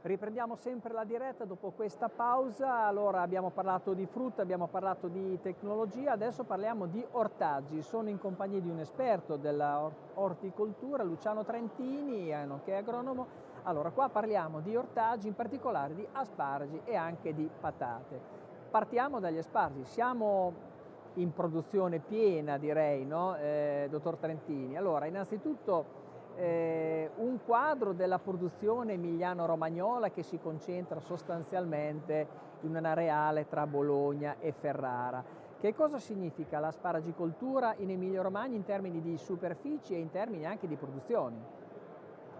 Riprendiamo sempre la diretta dopo questa pausa. Allora, abbiamo parlato di frutta, abbiamo parlato di tecnologia, adesso parliamo di ortaggi. Sono in compagnia di un esperto della orticoltura, Luciano Trentini, nonché agronomo. Allora, qua parliamo di ortaggi, in particolare di asparagi e anche di patate. Partiamo dagli asparagi. Siamo in produzione piena, direi, no? Dottor Trentini. Allora, innanzitutto un quadro della produzione emiliano-romagnola che si concentra sostanzialmente in un areale tra Bologna e Ferrara. Che cosa significa l'asparagicoltura in Emilia-Romagna in termini di superfici e in termini anche di produzioni?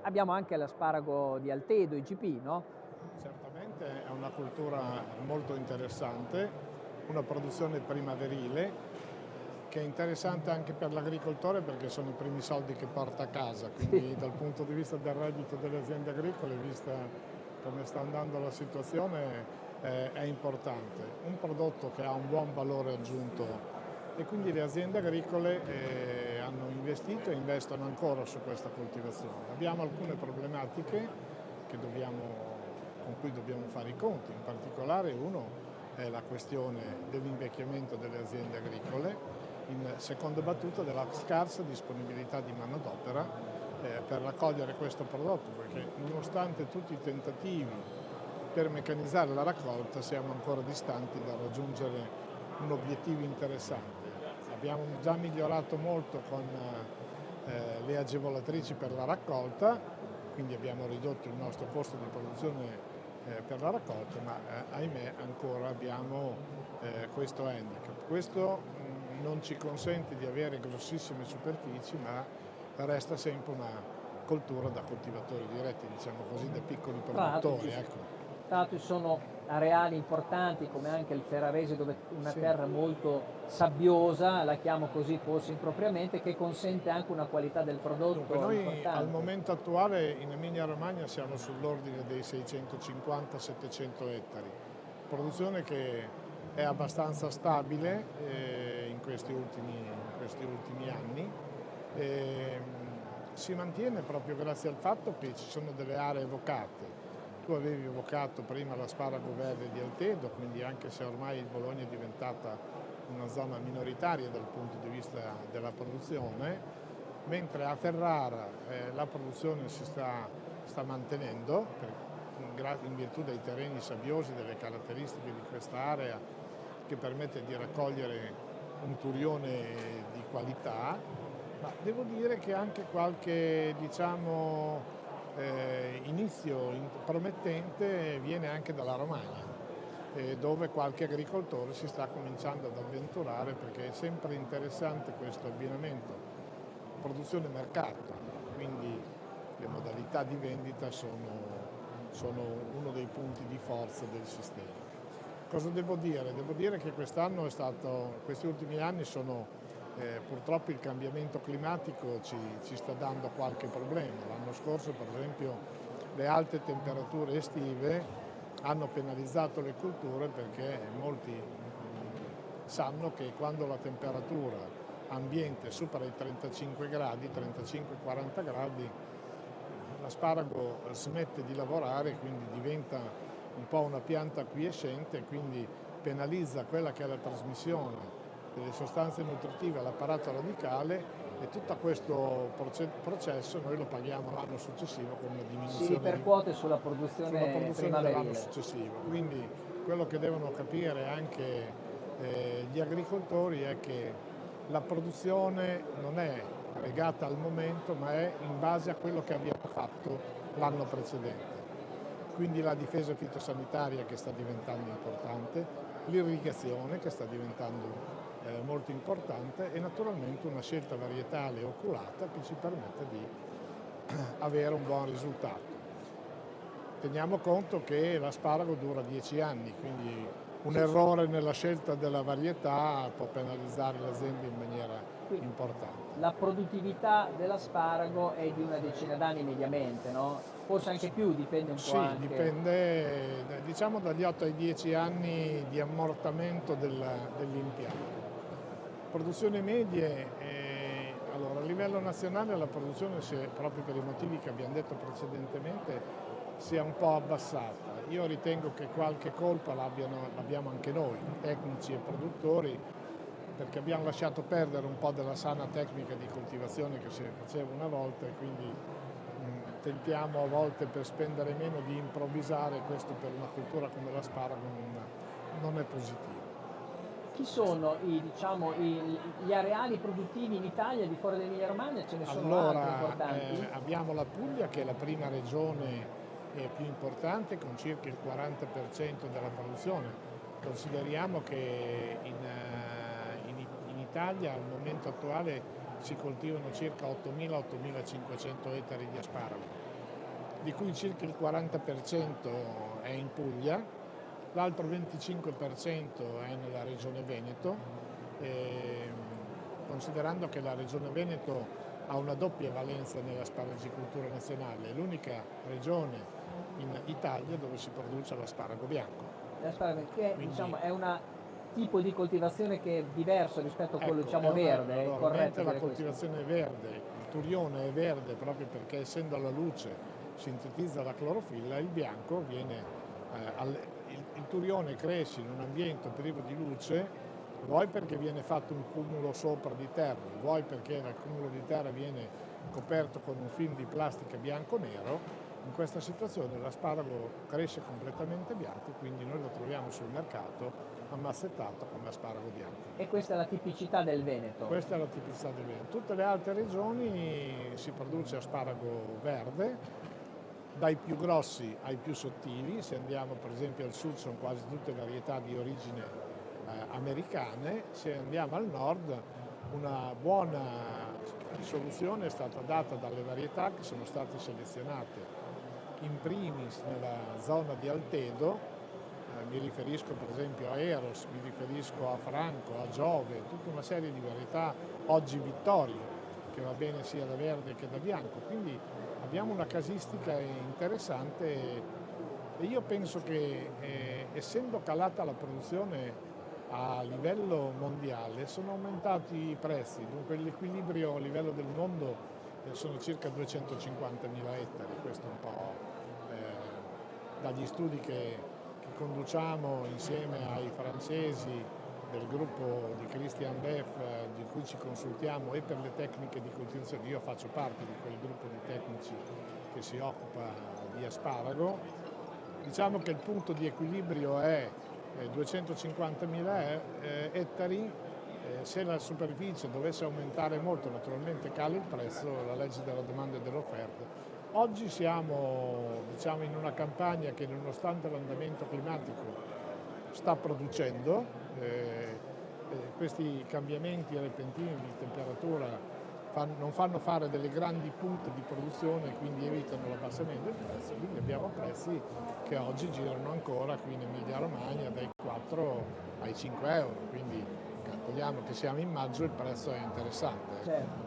Abbiamo anche l'asparago di Altedo, IGP, no? Certamente è una cultura molto interessante, una produzione primaverile che è interessante anche per l'agricoltore perché sono i primi soldi che porta a casa, quindi dal punto di vista del reddito delle aziende agricole, vista come sta andando la situazione, è importante. Un prodotto che ha un buon valore aggiunto e quindi le aziende agricole hanno investito e investono ancora su questa coltivazione. Abbiamo alcune problematiche con cui dobbiamo fare i conti, in particolare uno è la questione dell'invecchiamento delle aziende agricole, in seconda battuta della scarsa disponibilità di manodopera per raccogliere questo prodotto, perché nonostante tutti i tentativi per meccanizzare la raccolta siamo ancora distanti da raggiungere un obiettivo interessante. Abbiamo già migliorato molto con le agevolatrici per la raccolta, quindi abbiamo ridotto il nostro costo di produzione per la raccolta, ma ahimè ancora abbiamo questo handicap. Questo non ci consente di avere grossissime superfici, ma resta sempre una coltura da coltivatori diretti, diciamo così, da piccoli produttori. Tra l'altro ci sono areali importanti come anche il Ferrarese, dove una terra molto sabbiosa, la chiamo così forse impropriamente, che consente anche una qualità del prodotto. Dunque, noi importante. al momento attuale in Emilia-Romagna siamo sull'ordine dei 650-700 ettari, produzione che è abbastanza stabile in questi ultimi anni. Si mantiene proprio grazie al fatto che ci sono delle aree evocate. Tu avevi evocato prima l'asparago verde di Altedo, quindi anche se ormai il Bologna è diventata una zona minoritaria dal punto di vista della produzione, mentre a Ferrara la produzione si sta mantenendo in virtù dei terreni sabbiosi, delle caratteristiche di questa area che permette di raccogliere un turione di qualità, ma devo dire che anche qualche inizio promettente viene anche dalla Romagna, dove qualche agricoltore si sta cominciando ad avventurare, perché è sempre interessante questo abbinamento produzione e mercato, quindi le modalità di vendita sono uno dei punti di forza del sistema. Cosa devo dire? Devo dire che quest'anno questi ultimi anni purtroppo il cambiamento climatico ci sta dando qualche problema. L'anno scorso, per esempio, le alte temperature estive hanno penalizzato le culture, perché molti sanno che quando la temperatura ambiente supera i 35 gradi, 35-40 gradi, l'asparago smette di lavorare, quindi diventa un po' una pianta quiescente, quindi penalizza quella che è la trasmissione delle sostanze nutritive all'apparato radicale, e tutto questo processo noi lo paghiamo l'anno successivo con una diminuzione. Si ripercuote sulla produzione dell'anno successivo. Quindi quello che devono capire anche gli agricoltori è che la produzione non è legata al momento, ma è in base a quello che abbiamo fatto l'anno precedente. Quindi la difesa fitosanitaria che sta diventando importante, l'irrigazione che sta diventando molto importante, e naturalmente una scelta varietale oculata che ci permette di avere un buon risultato. Teniamo conto che l'asparago dura 10 anni, quindi un errore nella scelta della varietà può penalizzare l'azienda in maniera importante. La produttività dell'asparago è di una decina d'anni mediamente, no? Forse anche più, dipende un po' anche. Sì, dipende, diciamo dagli 8 ai 10 anni di ammortamento dell'impianto. Produzione medie, allora a livello nazionale la produzione, proprio per i motivi che abbiamo detto precedentemente, sia un po' abbassata. Io ritengo che qualche colpa l'abbiamo anche noi, tecnici e produttori, perché abbiamo lasciato perdere un po' della sana tecnica di coltivazione che si faceva una volta, e quindi tentiamo a volte, per spendere meno, di improvvisare. Questo per una cultura come l'asparago non è positivo. Chi sono gli areali produttivi in Italia di fuori dell'Emilia Romagna? Ce ne sono altri importanti? Abbiamo la Puglia, che è la prima regione più importante, con circa il 40% della produzione. Consideriamo che in Italia al momento attuale si coltivano circa 8.000-8.500 ettari di asparago, di cui circa il 40% è in Puglia, l'altro 25% è nella regione Veneto, considerando che la regione Veneto ha una doppia valenza nell'asparagicoltura nazionale, è l'unica regione in Italia dove si produce l'asparago bianco. L'asparago, che Quindi, è un tipo di coltivazione che è diverso rispetto a quello verde, è allora, corretto? la coltivazione è verde, il turione è verde proprio perché, essendo alla luce, sintetizza la clorofilla. Il bianco viene il turione cresce in un ambiente privo di luce, vuoi perché viene fatto un cumulo sopra di terra, vuoi perché il cumulo di terra viene coperto con un film di plastica bianco-nero. In questa situazione l'asparago cresce completamente bianco, quindi noi lo troviamo sul mercato ammassettato come asparago bianco. E questa è la tipicità del Veneto? Questa è la tipicità del Veneto. Tutte le altre regioni si produce asparago verde, dai più grossi ai più sottili. Se andiamo per esempio al sud sono quasi tutte varietà di origine americane, se andiamo al nord una buona soluzione è stata data dalle varietà che sono state selezionate in primis nella zona di Altedo, mi riferisco per esempio a Eros, mi riferisco a Franco, a Giove, tutta una serie di varietà, oggi Vittorio, che va bene sia da verde che da bianco, quindi abbiamo una casistica interessante e io penso che essendo calata la produzione a livello mondiale sono aumentati i prezzi, dunque l'equilibrio a livello del mondo sono circa 250.000 ettari, questo è un po' dagli studi che conduciamo insieme ai francesi del gruppo di Christian Beff, di cui ci consultiamo e per le tecniche di coltivazione. Io faccio parte di quel gruppo di tecnici che si occupa di asparago. Diciamo che il punto di equilibrio è 250.000 ettari. Se la superficie dovesse aumentare molto, naturalmente cala il prezzo, la legge della domanda e dell'offerta. Oggi siamo in una campagna che, nonostante l'andamento climatico, sta producendo. Questi cambiamenti repentini di temperatura non fanno fare delle grandi punte di produzione, quindi evitano l'abbassamento del prezzo, quindi abbiamo prezzi che oggi girano ancora qui in Emilia Romagna dai 4 ai 5 euro, quindi calcoliamo che siamo in maggio, il prezzo è interessante. Certo.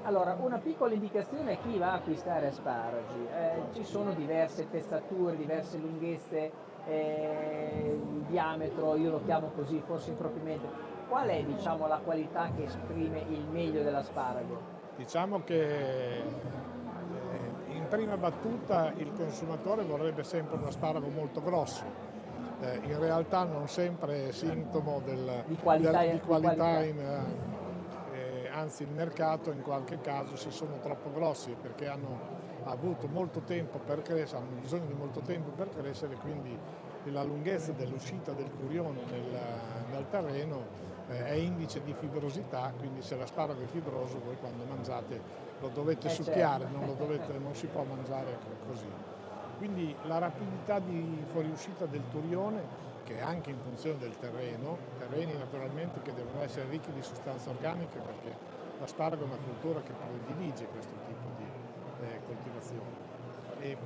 Allora, una piccola indicazione a chi va a acquistare asparagi. Ci sono diverse pezzature, diverse lunghezze, il diametro, io lo chiamo così, forse impropriamente. Qual è, diciamo, la qualità che esprime il meglio dell'asparago? Diciamo che in prima battuta il consumatore vorrebbe sempre un asparago molto grosso. In realtà non sempre è sintomo di qualità. Anzi, il mercato in qualche caso, se sono troppo grossi perché hanno avuto molto tempo per crescere, hanno bisogno di molto tempo per crescere, quindi la lunghezza dell'uscita del turione nel terreno è indice di fibrosità, quindi se l'asparago è fibroso voi quando mangiate lo dovete succhiare, non si può mangiare così. Quindi la rapidità di fuoriuscita del turione, che è anche in funzione del terreno, terreni naturalmente che devono essere ricchi di sostanze organiche, perché l'asparago è una cultura che predilige questo tipo di coltivazione. E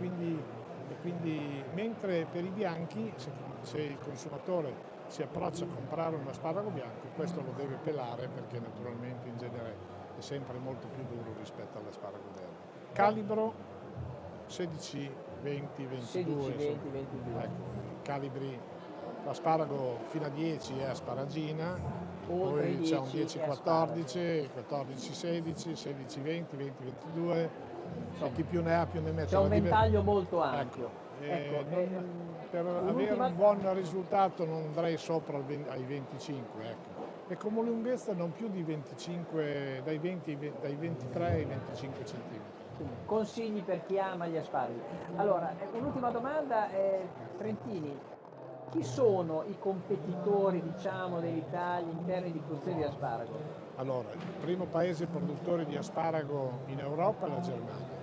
quindi mentre per i bianchi, se il consumatore si approccia a comprare un asparago bianco, questo lo deve pelare, perché naturalmente in genere è sempre molto più duro rispetto all'asparago verde. Calibro 16, 20, 22. 16, 20, 22. Ecco, calibri. L'asparago fino a 10 è asparagina, poi c'è un 10-14, 14-16, 16-20, 20-22, insomma, chi più ne ha più ne mette. c'è un ventaglio molto ampio. Ecco, Ecco, per avere un buon risultato non andrei sopra ai 25, ecco. E come lunghezza non più di 25, dai 23 ai 25 centimetri. quindi consigli per chi ama gli asparagi. Allora, un'ultima domanda, Trentini, chi sono i competitori, diciamo, dell'Italia in termini di produzione di asparago? Allora, il primo paese produttore di asparago in Europa è la Germania.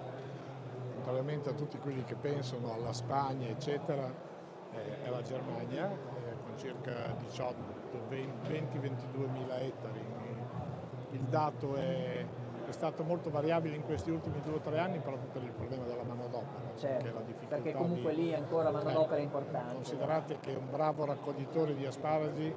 Contrariamente a tutti quelli che pensano alla Spagna, eccetera, è la Germania, con circa 20-22 mila ettari. Il dato è stato molto variabile in questi ultimi 2 o 3 anni proprio per il problema della manodopera. Certo, La perché comunque lì ancora manodopera importante. Considerate che un bravo raccoglitore di asparagi,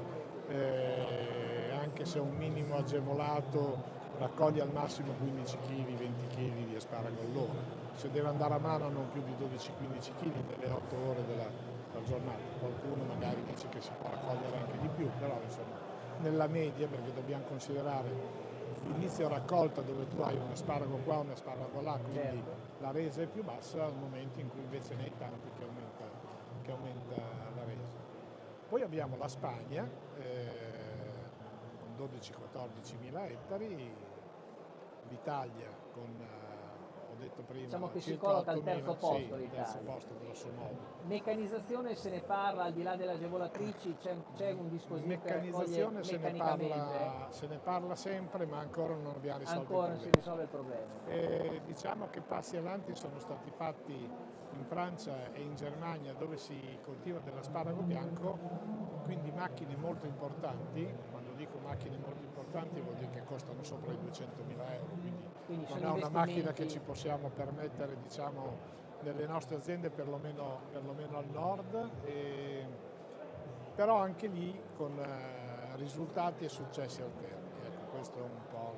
anche se un minimo agevolato, raccoglie al massimo 15 kg, 20 kg di asparago all'ora. Se deve andare a mano non più di 12-15 kg nelle 8 ore della giornata. Qualcuno magari dice che si può raccogliere anche di più, però insomma nella media, perché dobbiamo considerare inizio raccolta dove tu hai un asparago qua, un asparago là, quindi Certo. la resa è più bassa al momento in cui invece ne hai tanti che aumenta la resa. Poi abbiamo la Spagna con 12-14 mila ettari, l'Italia con, ho detto prima, Diciamo che si circa colloca al 8.000, terzo posto sì, l'Italia. terzo posto grosso modo. Meccanizzazione se ne parla, al di là delle agevolatrici, c'è un dispositivo che raccoglie Meccanizzazione meccanicamente, se ne parla sempre, ma ancora non abbiamo risolto ancora il non si problema. risolve il problema. Diciamo che passi avanti sono stati fatti in Francia e in Germania, dove si coltiva dell'asparago bianco, quindi macchine molto importanti. Quando dico macchine molto importanti vuol dire che costano sopra i 200.000 euro, Quindi non sono è una macchina che investimenti. ci possiamo permettere, diciamo, nelle nostre aziende, perlomeno al nord, però anche lì con risultati e successi alterni. Ecco, questo è un po'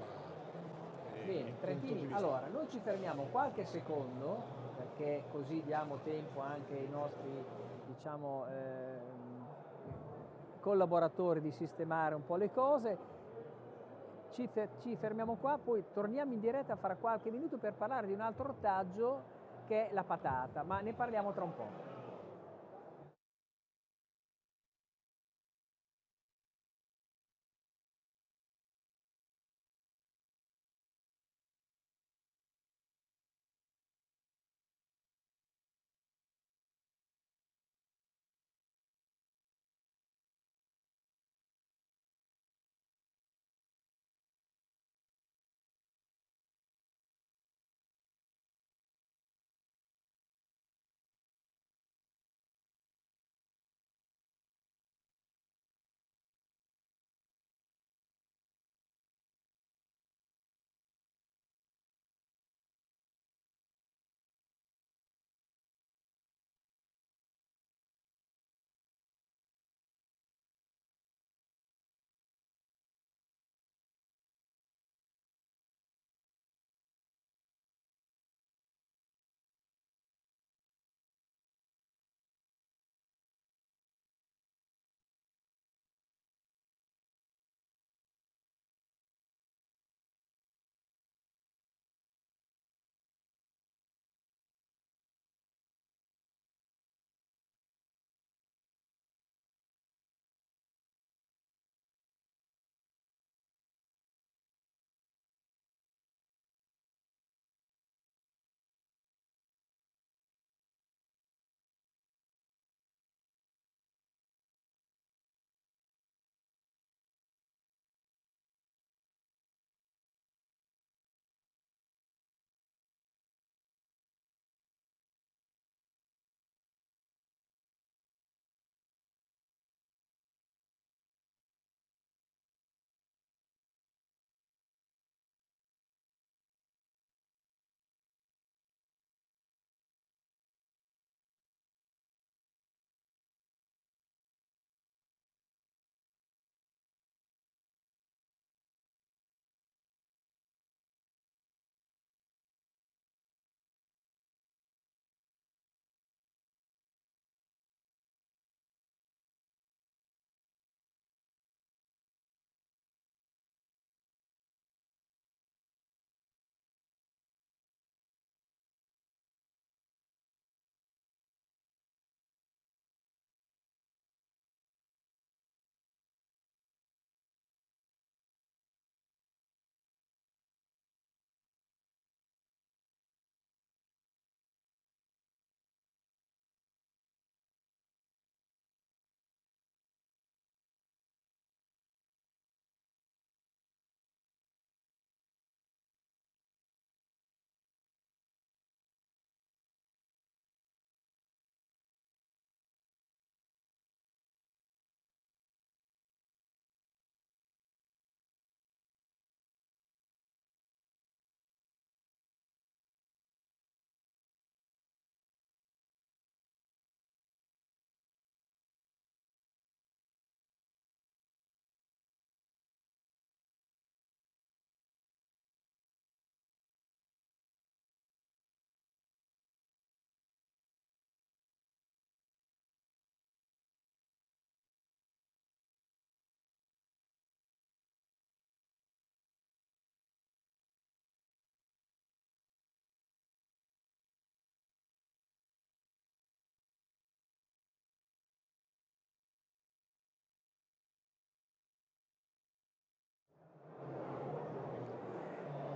il Bene, punto di Trentini, vista. allora noi ci fermiamo qualche secondo perché così diamo tempo anche ai nostri, diciamo, collaboratori di sistemare un po' le cose. Ci fermiamo qua, poi torniamo in diretta fra qualche minuto per parlare di un altro ortaggio che è la patata, ma ne parliamo tra un po'.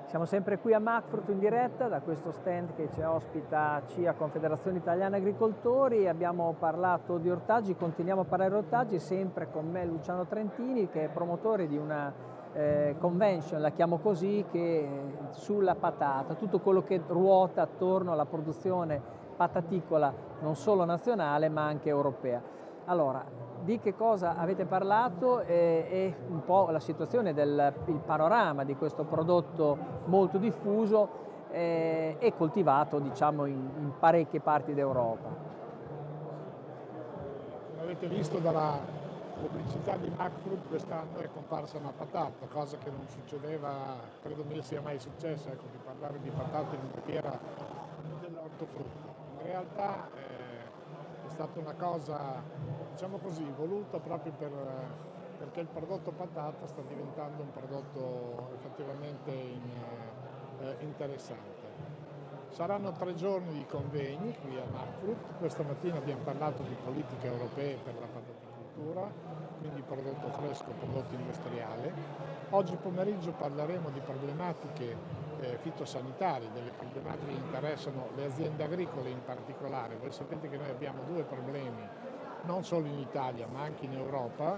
Siamo sempre qui a Macfrut in diretta da questo stand che ci ospita CIA, Confederazione Italiana Agricoltori. Abbiamo parlato di ortaggi, continuiamo a parlare di ortaggi, sempre con me Luciano Trentini, che è promotore di una convention, la chiamo così, che sulla patata, tutto quello che ruota attorno alla produzione pataticola non solo nazionale ma anche europea. Allora, di che cosa avete parlato e un po' la situazione il panorama di questo prodotto molto diffuso e coltivato, diciamo, in parecchie parti d'Europa. Come avete visto dalla pubblicità di Macfrut, quest'anno è comparsa una patata, cosa che non succedeva, credo non sia mai successa, ecco, di parlare di patate in una fiera dell'ortofrutta. In realtà è stata una cosa, diciamo così, voluta proprio perché il prodotto patata sta diventando un prodotto effettivamente interessante. Saranno 3 giorni di convegni qui a Macfrut. Questa mattina abbiamo parlato di politiche europee per la pataticoltura, quindi prodotto fresco, prodotto industriale. Oggi pomeriggio parleremo di problematiche fitosanitarie, delle problematiche che interessano le aziende agricole in particolare. Voi sapete che noi abbiamo 2 problemi, non solo in Italia ma anche in Europa.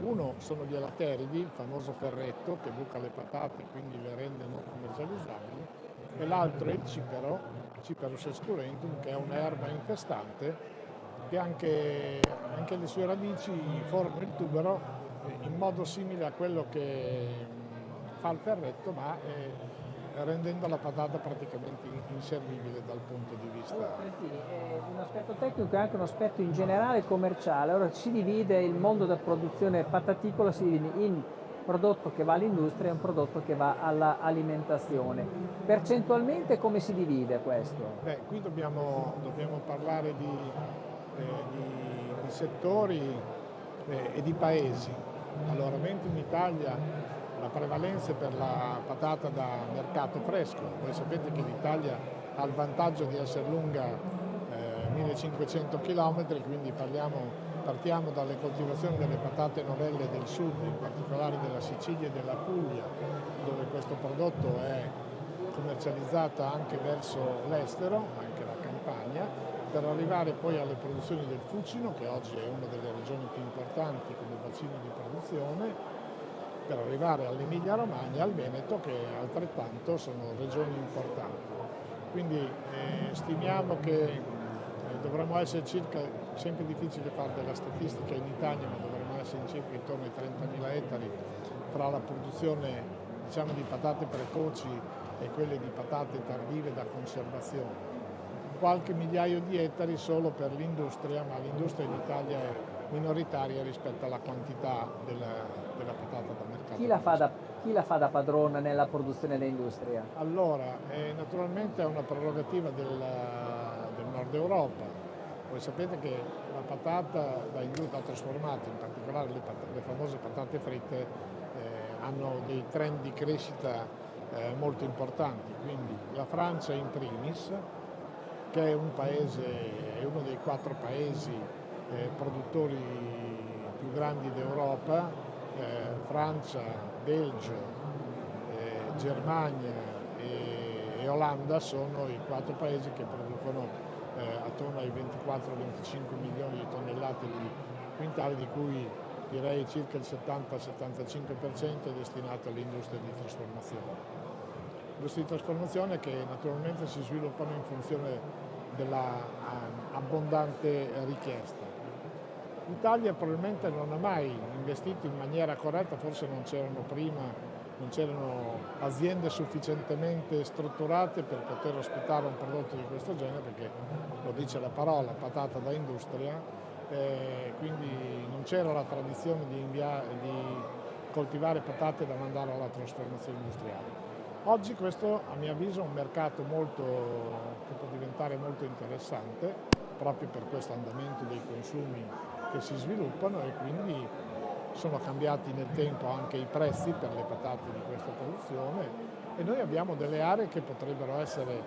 Uno sono gli elatteridi, il famoso ferretto che buca le patate e quindi le rende non commercializzabili, e l'altro è il cipero, Ciperus esculentum, che è un'erba infestante che anche le sue radici formano il tubero in modo simile a quello che fa il ferretto, ma rendendo la patata praticamente inservibile dal punto di vista. Un aspetto tecnico e anche un aspetto in generale commerciale. Allora si divide il mondo della produzione pataticola, si divide in prodotto che va all'industria e un prodotto che va all'alimentazione. Percentualmente come si divide questo? Qui dobbiamo parlare di settori e di paesi. Allora, mentre in Italia la prevalenza è per la patata da mercato fresco, voi sapete che l'Italia ha il vantaggio di essere lunga 1500 km, quindi partiamo dalle coltivazioni delle patate novelle del sud, in particolare della Sicilia e della Puglia, dove questo prodotto è commercializzato anche verso l'estero, anche la Campania, per arrivare poi alle produzioni del Fucino, che oggi è una delle regioni più importanti come bacino di produzione, per arrivare all'Emilia Romagna e al Veneto, che altrettanto sono regioni importanti. Quindi stimiamo che dovremmo essere circa, sempre difficile fare della statistica in Italia, ma dovremmo essere circa intorno ai 30.000 ettari fra la produzione, diciamo, di patate precoci e quelle di patate tardive da conservazione. Qualche migliaio di ettari solo per l'industria, ma l'industria in Italia è minoritaria rispetto alla quantità della patata da mercato. Chi la fa da padrona nella produzione dell'industria? Allora, naturalmente è una prerogativa del Nord Europa. Voi sapete che la patata da trasformata, in particolare le famose patate fritte, hanno dei trend di crescita molto importanti. Quindi la Francia in primis, che è uno dei 4 paesi produttori più grandi d'Europa, Francia, Belgio, Germania e Olanda sono i 4 paesi che producono attorno ai 24-25 milioni di tonnellate di quintali, di cui direi circa il 70-75% è destinato all'industria di trasformazione. Industrie di trasformazione che naturalmente si sviluppano in funzione della abbondante richiesta. L'Italia probabilmente non ha mai investito in maniera corretta, forse non c'erano aziende sufficientemente strutturate per poter ospitare un prodotto di questo genere, perché lo dice la parola, patata da industria, quindi non c'era la tradizione di coltivare patate da mandare alla trasformazione industriale. Oggi questo, a mio avviso, è un mercato che può diventare molto interessante, proprio per questo andamento dei consumi che si sviluppano, e quindi sono cambiati nel tempo anche i prezzi per le patate di questa produzione, e noi abbiamo delle aree che potrebbero essere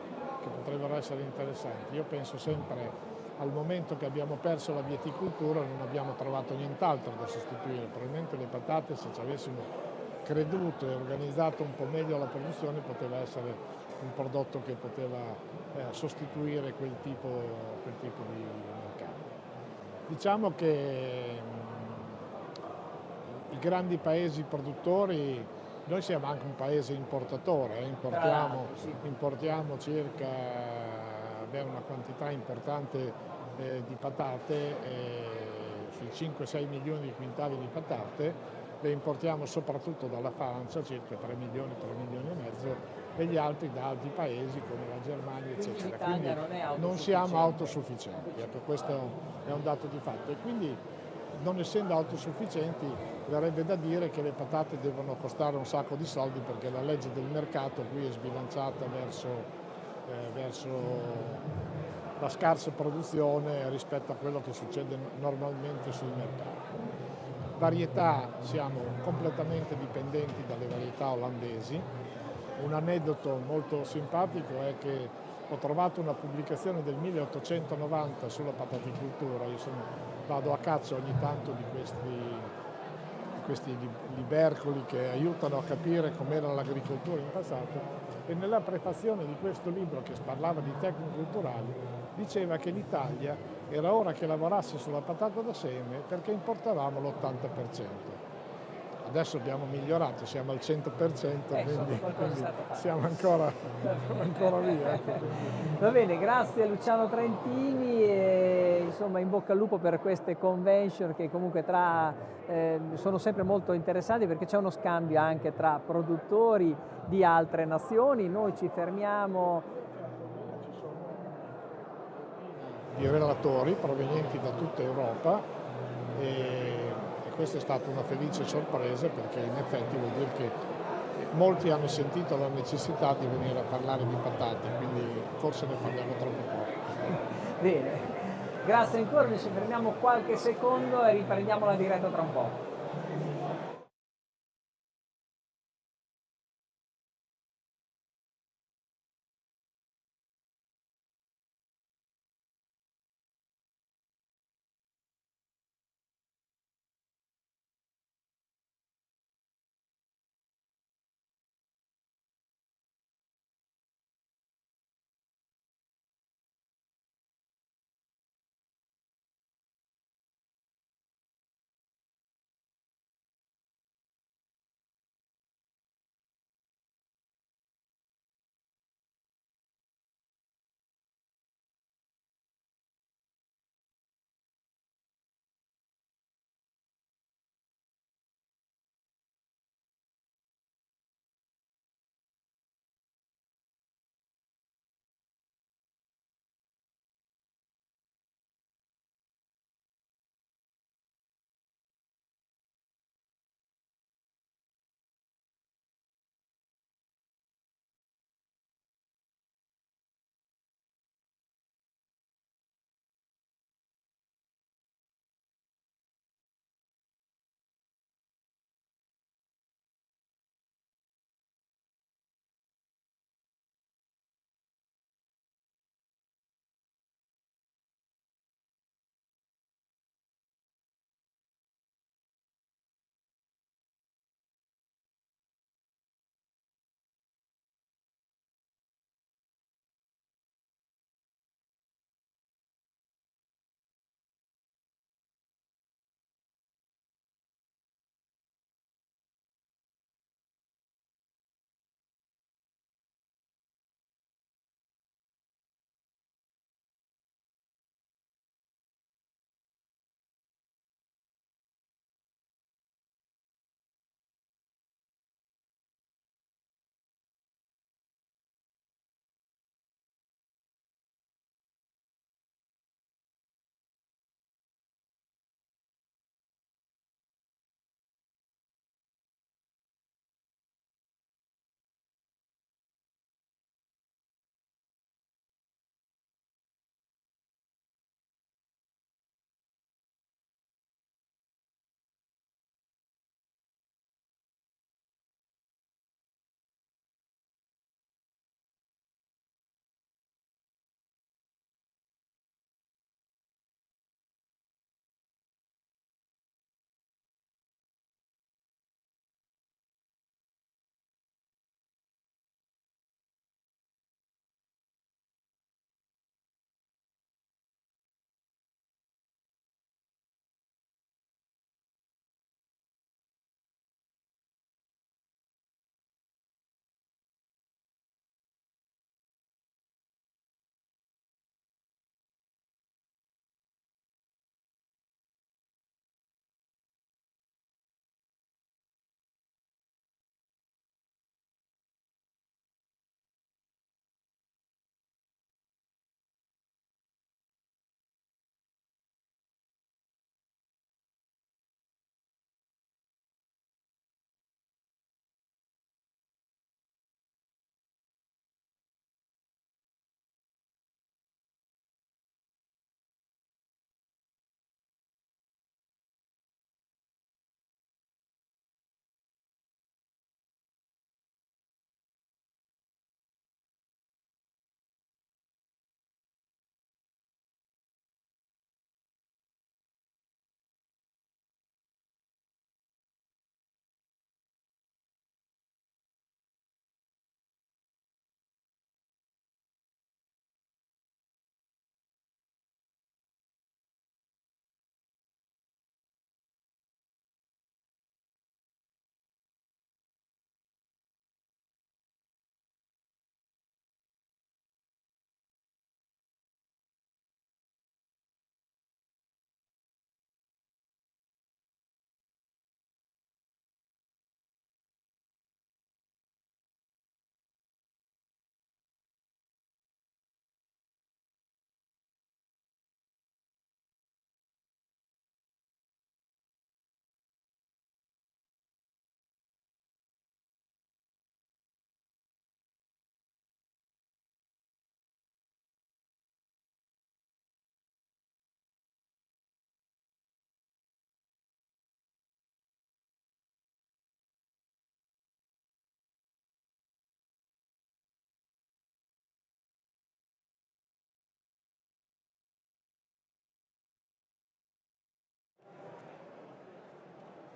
interessanti. Io penso sempre al momento che abbiamo perso la vieticoltura, non abbiamo trovato nient'altro da sostituire. Probabilmente le patate, se ci avessimo creduto e organizzato un po' meglio la produzione, poteva essere un prodotto che poteva sostituire quel tipo di mercato. Diciamo che i grandi paesi produttori, noi siamo anche un paese importatore, importiamo circa una quantità importante di patate, sui 5-6 milioni di quintali di patate, le importiamo soprattutto dalla Francia, circa 3 milioni e mezzo, e gli altri da altri paesi come la Germania, eccetera. Quindi non siamo autosufficienti, ecco, questo è un dato di fatto. E quindi, non essendo autosufficienti, verrebbe da dire che le patate devono costare un sacco di soldi, perché la legge del mercato qui è sbilanciata verso la scarsa produzione rispetto a quello che succede normalmente sul mercato. Varietà, siamo completamente dipendenti dalle varietà olandesi. Un aneddoto molto simpatico è che ho trovato una pubblicazione del 1890 sulla pataticoltura. Io vado a caccia ogni tanto di questi libercoli che aiutano a capire com'era l'agricoltura in passato, e nella prefazione di questo libro, che parlava di tecniche culturali, diceva che l'Italia era ora che lavorasse sulla patata da seme perché importavamo l'80%. Adesso abbiamo migliorato, siamo al 100%, quindi siamo ancora lì. Ecco. Va bene, grazie a Luciano Trentini e insomma in bocca al lupo per queste convention che comunque sono sempre molto interessanti, perché c'è uno scambio anche tra produttori di altre nazioni. Noi ci fermiamo. Di relatori provenienti da tutta Europa, e questa è stata una felice sorpresa, perché in effetti vuol dire che molti hanno sentito la necessità di venire a parlare di patate, quindi forse ne parliamo troppo poco. Bene, grazie ancora, ci fermiamo qualche secondo e riprendiamo la diretta tra un po'.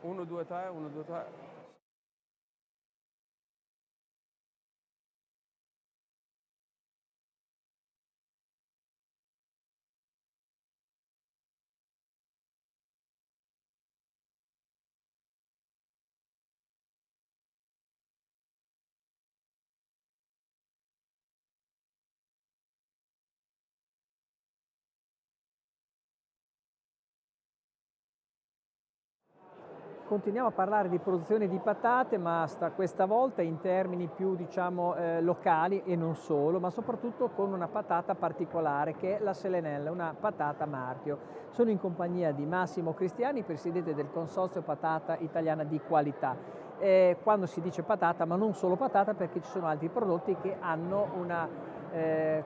1, 2, 3, 1, 2, 3. Continuiamo a parlare di produzione di patate, ma questa volta in termini più diciamo, locali e non solo, ma soprattutto con una patata particolare che è la Selenella, una patata marchio. Sono in compagnia di Massimo Cristiani, presidente del Consorzio Patata Italiana di Qualità. Quando si dice patata, ma non solo patata, perché ci sono altri prodotti che hanno un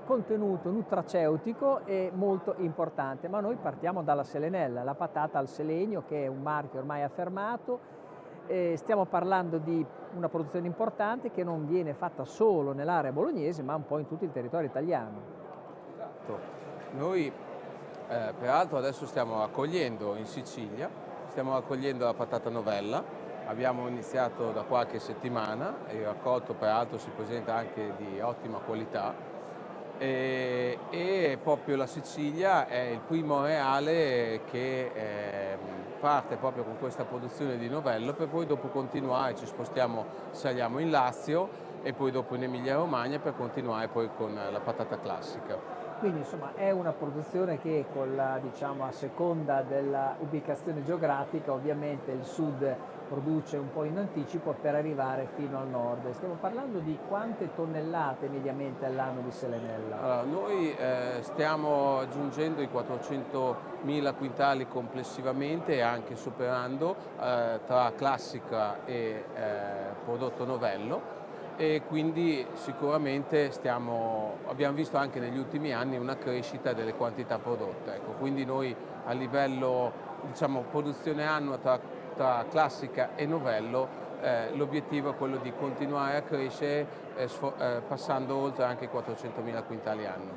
contenuto nutraceutico e molto importante, ma noi partiamo dalla Selenella, la patata al selenio, che è un marchio ormai affermato. Stiamo parlando di una produzione importante che non viene fatta solo nell'area bolognese, ma un po' in tutto il territorio italiano. Esatto. Noi peraltro adesso stiamo accogliendo in Sicilia, stiamo accogliendo la patata novella. Abbiamo iniziato da qualche settimana, il raccolto peraltro si presenta anche di ottima qualità e proprio la Sicilia è il primo areale che parte proprio con questa produzione di novello, per poi dopo continuare, saliamo in Lazio e poi dopo in Emilia Romagna per continuare poi con la patata classica. Quindi insomma è una produzione che diciamo, a seconda dell'ubicazione geografica ovviamente il sud produce un po' in anticipo per arrivare fino al nord. Stiamo parlando di quante tonnellate mediamente all'anno di Selenella? Allora, noi stiamo aggiungendo i 400.000 quintali complessivamente e anche superando tra classica e prodotto novello. E quindi sicuramente abbiamo visto anche negli ultimi anni una crescita delle quantità prodotte. Ecco, quindi noi a livello diciamo, produzione annua tra classica e novello l'obiettivo è quello di continuare a crescere passando oltre anche i 400.000 quintali anno.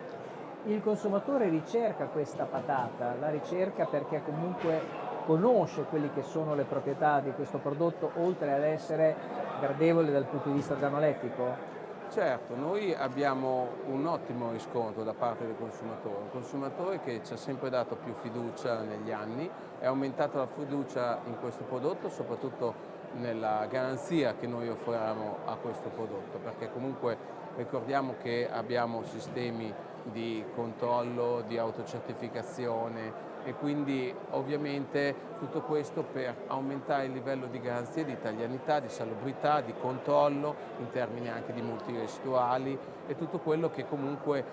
Il consumatore ricerca questa patata, la ricerca perché comunque conosce quelle che sono le proprietà di questo prodotto, oltre ad essere gradevole dal punto di vista organolettico? Certo, noi abbiamo un ottimo riscontro da parte del consumatore, un consumatore che ci ha sempre dato più fiducia negli anni, è aumentata la fiducia in questo prodotto, soprattutto nella garanzia che noi offriamo a questo prodotto, perché comunque ricordiamo che abbiamo sistemi di controllo, di autocertificazione e quindi ovviamente tutto questo per aumentare il livello di garanzia, di italianità, di salubrità, di controllo in termini anche di multiresiduali e tutto quello che comunque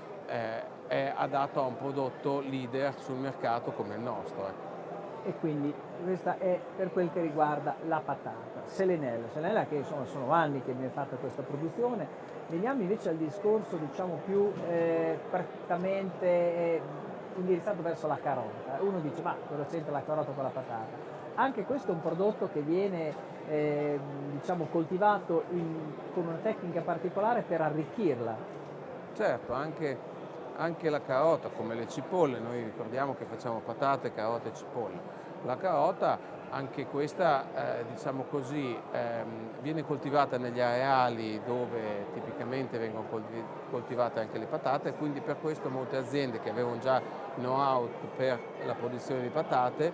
è adatto a un prodotto leader sul mercato come il nostro. E quindi questa è per quel che riguarda la patata. Selenella che insomma sono anni che viene fatta questa produzione. Veniamo invece al discorso diciamo più prettamente indirizzato verso la carota. Uno dice ma cosa c'entra la carota con la patata? Anche questo è un prodotto che viene diciamo coltivato con una tecnica particolare per arricchirla. Certo, anche la carota, come le cipolle, noi ricordiamo che facciamo patate, carote e cipolle. La carota, anche questa, diciamo così, viene coltivata negli areali dove tipicamente vengono coltivate anche le patate, quindi per questo molte aziende che avevano già know-how per la produzione di patate,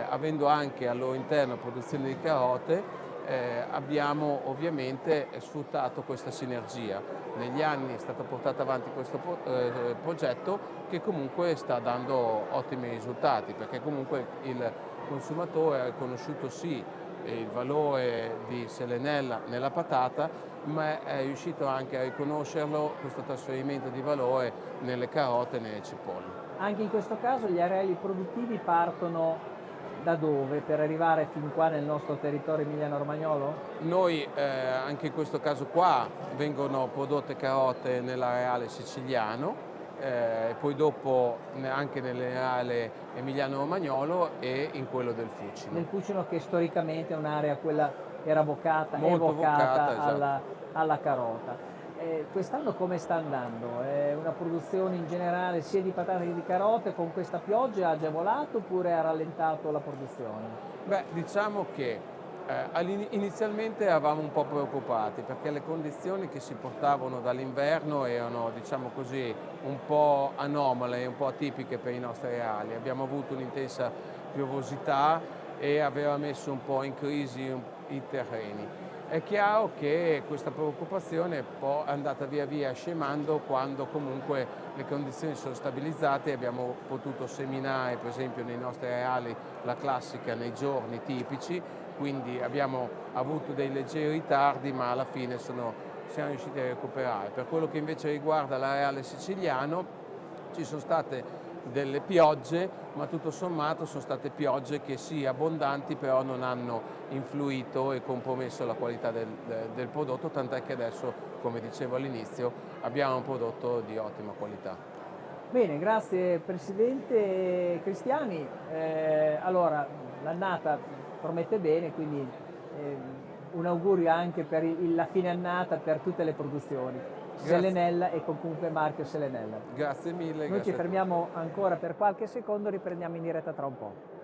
avendo anche al loro interno produzione di carote, abbiamo ovviamente sfruttato questa sinergia. Negli anni è stato portato avanti questo progetto che comunque sta dando ottimi risultati, perché comunque il consumatore ha riconosciuto sì il valore di Selenella nella patata, ma è riuscito anche a riconoscerlo, questo trasferimento di valore, nelle carote e nelle cipolle. Anche in questo caso gli areali produttivi partono da dove per arrivare fin qua nel nostro territorio emiliano-romagnolo? Noi anche in questo caso qua vengono prodotte carote nell'areale siciliano, poi dopo anche nell'areale emiliano-romagnolo e in quello del Fucino. Nel Fucino che storicamente è un'area quella era evocata esatto. alla carota. Quest'anno come sta andando? È una produzione in generale sia di patate che di carote con questa pioggia ha agevolato oppure ha rallentato la produzione? Beh, diciamo che inizialmente eravamo un po' preoccupati perché le condizioni che si portavano dall'inverno erano, diciamo così, un po' anomale, un po' atipiche per i nostri areali. Abbiamo avuto un'intensa piovosità e aveva messo un po' in crisi i terreni. È chiaro che questa preoccupazione poi è andata via via scemando quando comunque le condizioni sono stabilizzate e abbiamo potuto seminare, per esempio nei nostri areali, la classica nei giorni tipici, quindi abbiamo avuto dei leggeri ritardi ma alla fine siamo riusciti a recuperare. Per quello che invece riguarda l'areale siciliano ci sono state delle piogge, ma tutto sommato sono state piogge che sì, abbondanti, però non hanno influito e compromesso la qualità del prodotto, tant'è che adesso, come dicevo all'inizio, abbiamo un prodotto di ottima qualità. Bene, grazie Presidente Cristiani. Allora, l'annata promette bene, quindi un augurio anche per la fine annata per tutte le produzioni. Selenella e comunque marchio Selenella. Grazie mille. Noi ci Grazie a tutti. fermiamo ancora per qualche secondo, riprendiamo in diretta tra un po'.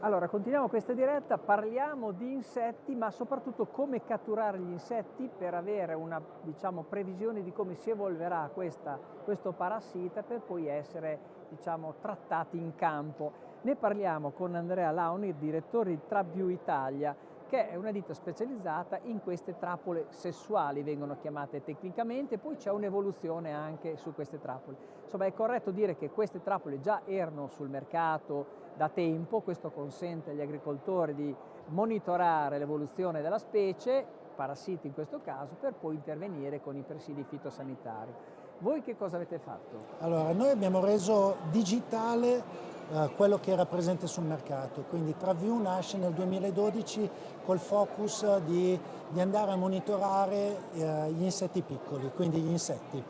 Allora, continuiamo questa diretta, parliamo di insetti, ma soprattutto come catturare gli insetti per avere una, diciamo, previsione di come si evolverà questo parassita per poi essere, diciamo, trattati in campo. Ne parliamo con Andrea Launi, direttore di TrapView Italia, che è una ditta specializzata in queste trappole sessuali, vengono chiamate tecnicamente, poi c'è un'evoluzione anche su queste trappole. Insomma, è corretto dire che queste trappole già erano sul mercato da tempo, questo consente agli agricoltori di monitorare l'evoluzione della specie, parassiti in questo caso, per poi intervenire con i presidi fitosanitari. Voi che cosa avete fatto? Allora, noi abbiamo reso digitale quello che era presente sul mercato, quindi TrapView nasce nel 2012 col focus di andare a monitorare gli insetti piccoli, quindi gli insetti.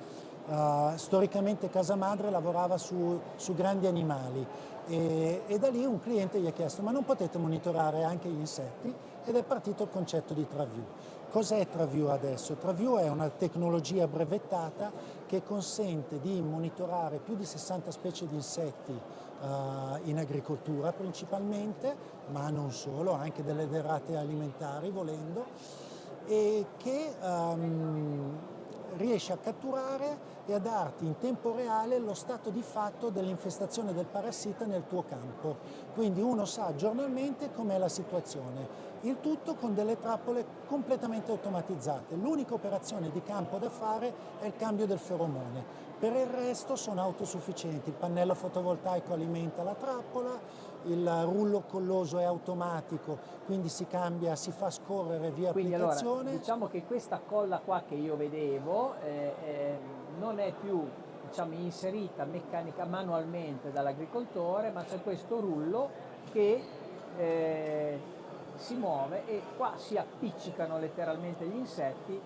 Storicamente Casa Madre lavorava su grandi animali e da lì un cliente gli ha chiesto: ma non potete monitorare anche gli insetti? Ed è partito il concetto di TrapView. Cos'è TrapView adesso? TrapView è una tecnologia brevettata che consente di monitorare più di 60 specie di insetti in agricoltura principalmente, ma non solo, anche delle derrate alimentari volendo, e che riesce a catturare e a darti in tempo reale lo stato di fatto dell'infestazione del parassita nel tuo campo. Quindi uno sa giornalmente com'è la situazione. Il tutto con delle trappole completamente automatizzate. L'unica operazione di campo da fare è il cambio del feromone. Per il resto sono autosufficienti. Il pannello fotovoltaico alimenta la trappola, il rullo colloso è automatico, quindi si cambia, si fa scorrere via Quindi applicazione. allora, diciamo che questa colla qua che io vedevo non è più, diciamo, inserita meccanica manualmente dall'agricoltore, ma c'è questo rullo che si muove e qua si appiccicano letteralmente gli insetti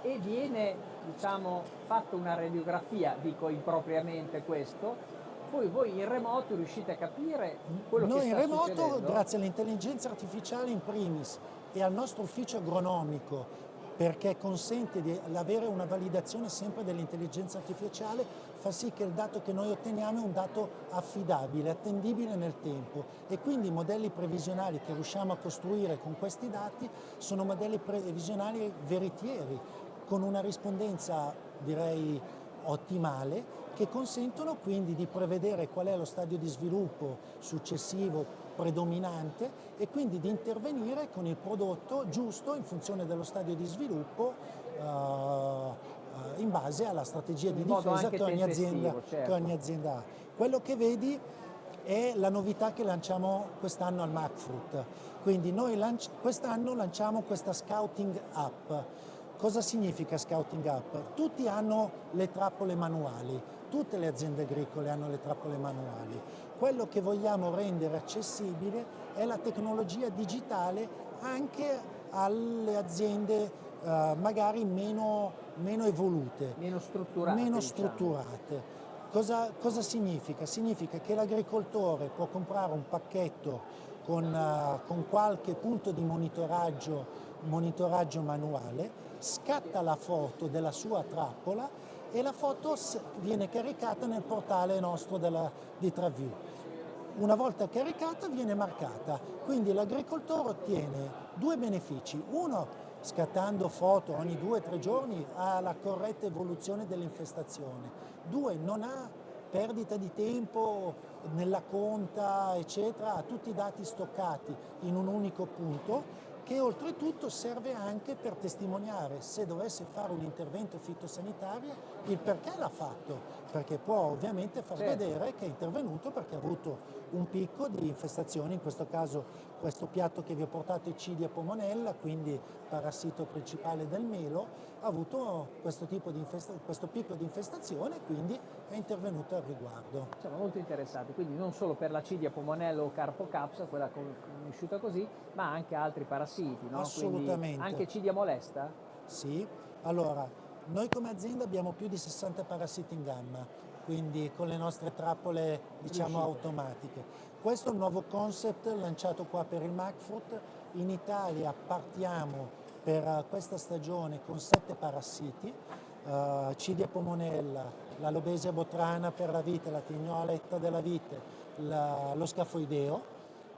e viene, diciamo, fatta una radiografia, dico impropriamente questo, poi voi in remoto riuscite a capire quello Noi che in sta remoto, succedendo? grazie all'intelligenza artificiale in primis e al nostro ufficio agronomico, perché consente di avere una validazione sempre dell'intelligenza artificiale, fa sì che il dato che noi otteniamo è un dato affidabile, attendibile nel tempo, e quindi i modelli previsionali che riusciamo a costruire con questi dati sono modelli previsionali veritieri, con una rispondenza, direi, ottimale, che consentono quindi di prevedere qual è lo stadio di sviluppo successivo predominante e quindi di intervenire con il prodotto giusto in funzione dello stadio di sviluppo in base alla strategia di difesa che ogni azienda ha. Quello che vedi è la novità che lanciamo quest'anno al MacFruit. Quindi noi quest'anno lanciamo questa Scouting App. Cosa significa Scouting App? Tutti hanno le trappole manuali, tutte le aziende agricole hanno le trappole manuali. Quello che vogliamo rendere accessibile è la tecnologia digitale anche alle aziende magari meno evolute, Meno strutturate. meno diciamo. strutturate. Cosa significa? Significa che l'agricoltore può comprare un pacchetto con qualche punto di monitoraggio manuale, scatta la foto della sua trappola e la foto viene caricata nel portale nostro di TrapView. Una volta caricata viene marcata, quindi l'agricoltore ottiene due benefici. Uno, scattando foto ogni 2 o 3 giorni, ha la corretta evoluzione dell'infestazione. Due, non ha perdita di tempo nella conta, eccetera, ha tutti i dati stoccati in un unico punto, che oltretutto serve anche per testimoniare, se dovesse fare un intervento fitosanitario, il perché l'ha fatto, perché può ovviamente far vedere che è intervenuto perché ha avuto un picco di infestazioni, in questo caso questo piatto che vi ho portato è Cidia pomonella, quindi parassito principale del melo, ha avuto questo picco di infestazione, quindi è intervenuto al riguardo. Siamo molto interessati, quindi non solo per la Cidia pomonella o Carpocaps, quella conosciuta così, ma anche altri parassiti, no? Assolutamente. Quindi anche Cidia molesta? Sì, allora, noi come azienda abbiamo più di 60 parassiti in gamma, quindi con le nostre trappole, diciamo, automatiche. Questo è un nuovo concept lanciato qua per il MacFruit. In Italia partiamo per questa stagione con 7 parassiti, Cidia pomonella, la Lobesia botrana per la vite, la Tignoletta della vite, lo scafoideo,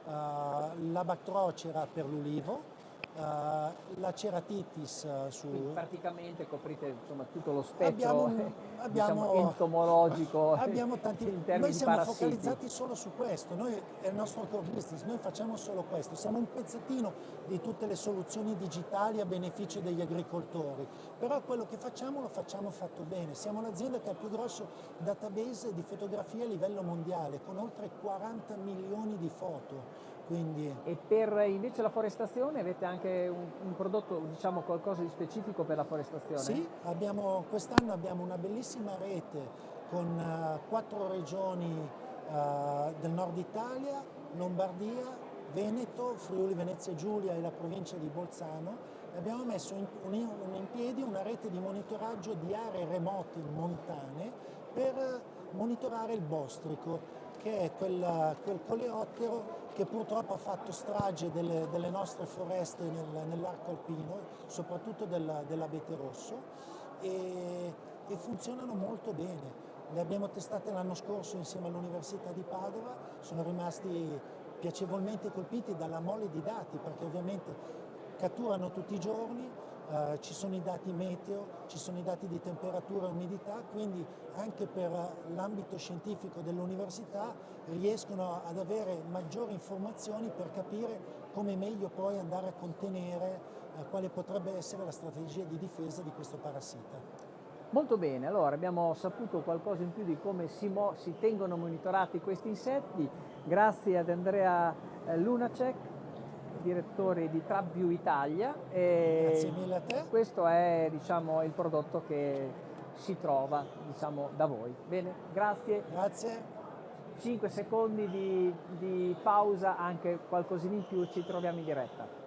la Bactrocera per l'ulivo, la Ceratitis Quindi su... praticamente coprite insomma, tutto lo Abbiamo, spettro diciamo, abbiamo, entomologico abbiamo tanti... in Noi termini di siamo parassiti. focalizzati solo su questo, noi, è il nostro core business, noi facciamo solo questo, siamo un pezzettino di tutte le soluzioni digitali a beneficio degli agricoltori, però quello che facciamo lo facciamo fatto bene, siamo l'azienda che ha il più grosso database di fotografie a livello mondiale, con oltre 40 milioni di foto. Quindi... E per invece la forestazione avete anche un prodotto, diciamo qualcosa di specifico per la forestazione? Sì, quest'anno abbiamo una bellissima rete con 4 regioni del nord Italia, Lombardia, Veneto, Friuli Venezia Giulia e la provincia di Bolzano. E abbiamo messo in piedi una rete di monitoraggio di aree remote montane per monitorare il bostrico, che è quel coleottero che purtroppo ha fatto strage delle nostre foreste nell'arco alpino, soprattutto dell'abete rosso, e funzionano molto bene. Le abbiamo testate l'anno scorso insieme all'Università di Padova, sono rimasti piacevolmente colpiti dalla mole di dati, perché ovviamente catturano tutti i giorni, ci sono i dati meteo, ci sono i dati di temperatura e umidità, quindi anche per l'ambito scientifico dell'università riescono ad avere maggiori informazioni per capire come meglio poi andare a contenere quale potrebbe essere la strategia di difesa di questo parassita. Molto bene, allora abbiamo saputo qualcosa in più di come si tengono monitorati questi insetti. Grazie ad Andrea Lunacek, direttore di TrapView Italia. Grazie mille a te. Questo è diciamo, il prodotto che si trova diciamo, da voi. Bene, grazie. Grazie. 5 secondi di pausa, anche qualcosina in più, ci troviamo in diretta.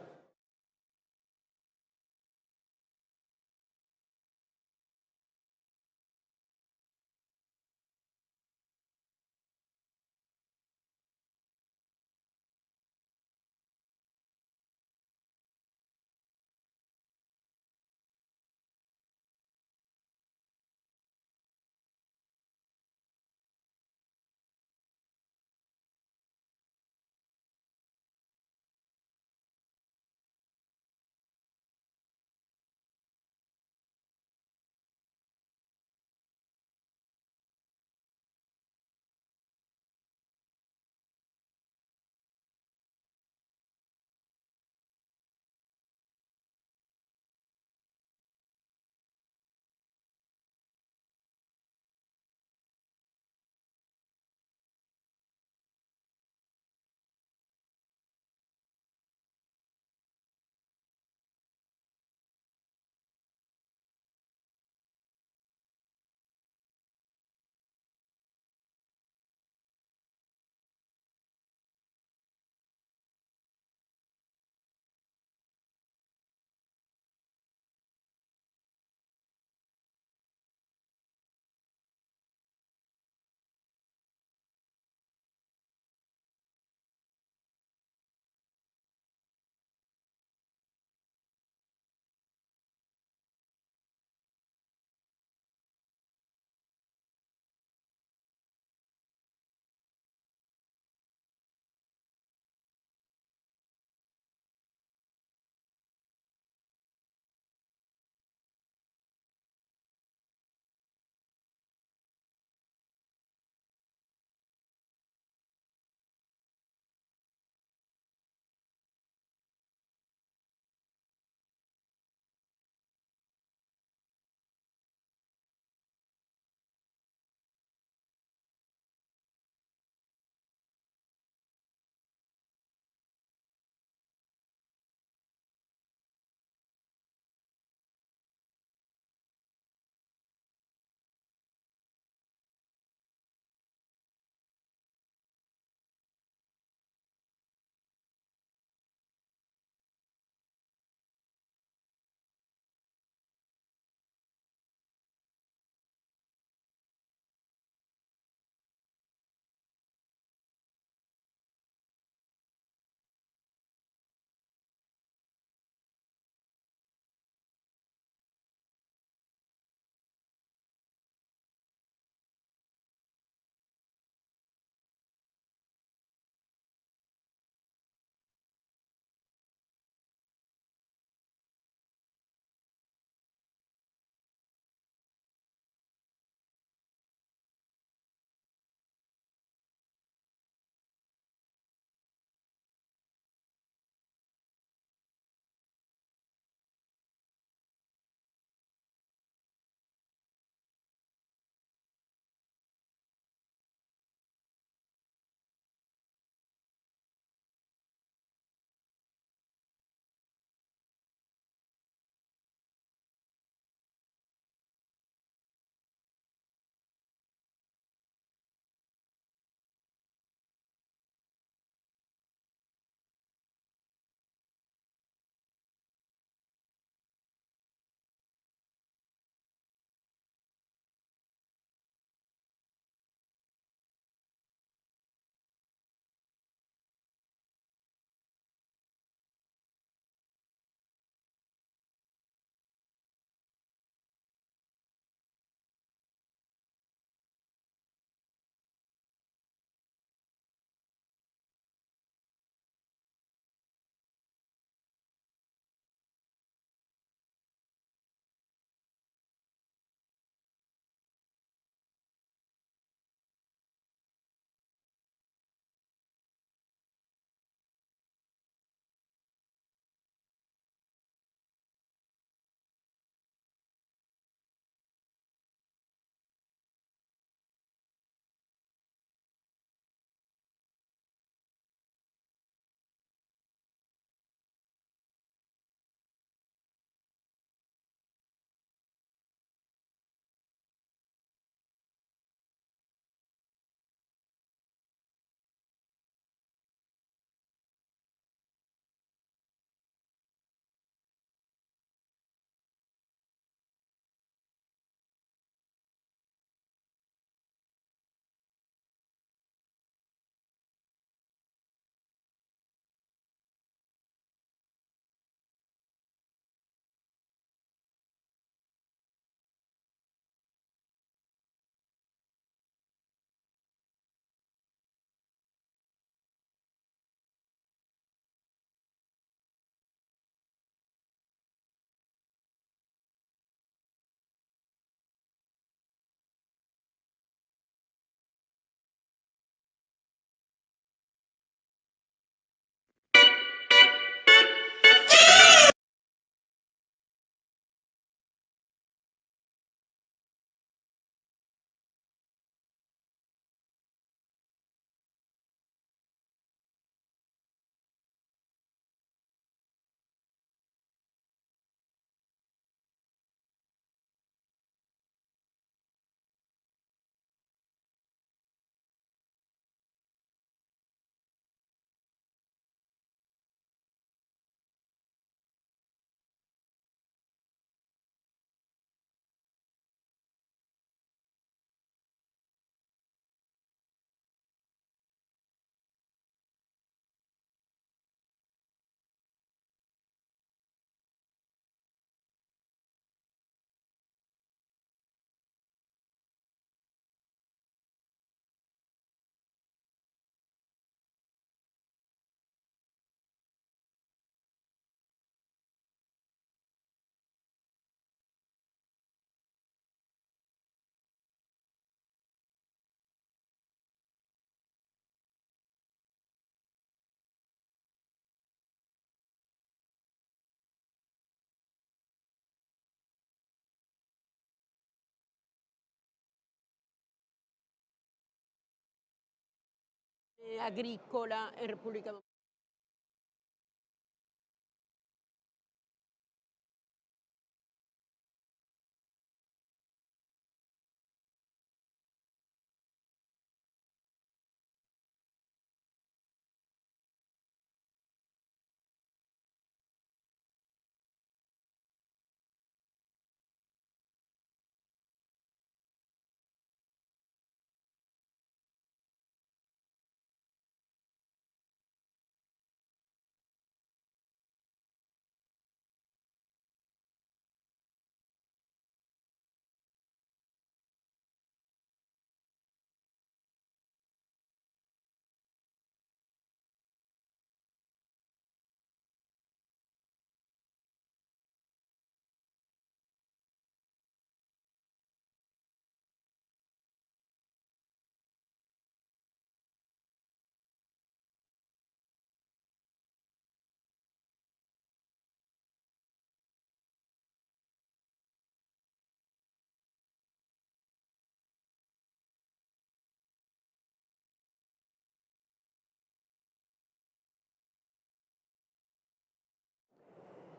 agricola in Repubblica Dominicana.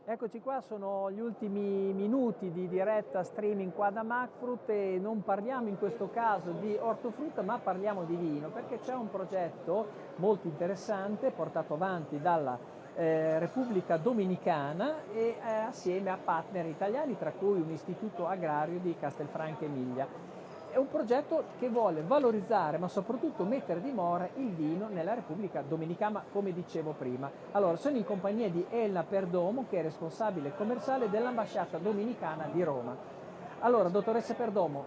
Eccoci qua, sono gli ultimi minuti di diretta streaming qua da Macfrut e non parliamo in questo caso di ortofrutta ma parliamo di vino, perché c'è un progetto molto interessante portato avanti dalla Repubblica Dominicana e assieme a partner italiani, tra cui un istituto agrario di Castelfranco Emilia. È un progetto che vuole valorizzare ma soprattutto mettere a dimora il vino nella Repubblica Dominicana, come dicevo prima. Allora, sono in compagnia di Elena Perdomo, che è responsabile commerciale dell'ambasciata dominicana di Roma. Allora, dottoressa Perdomo,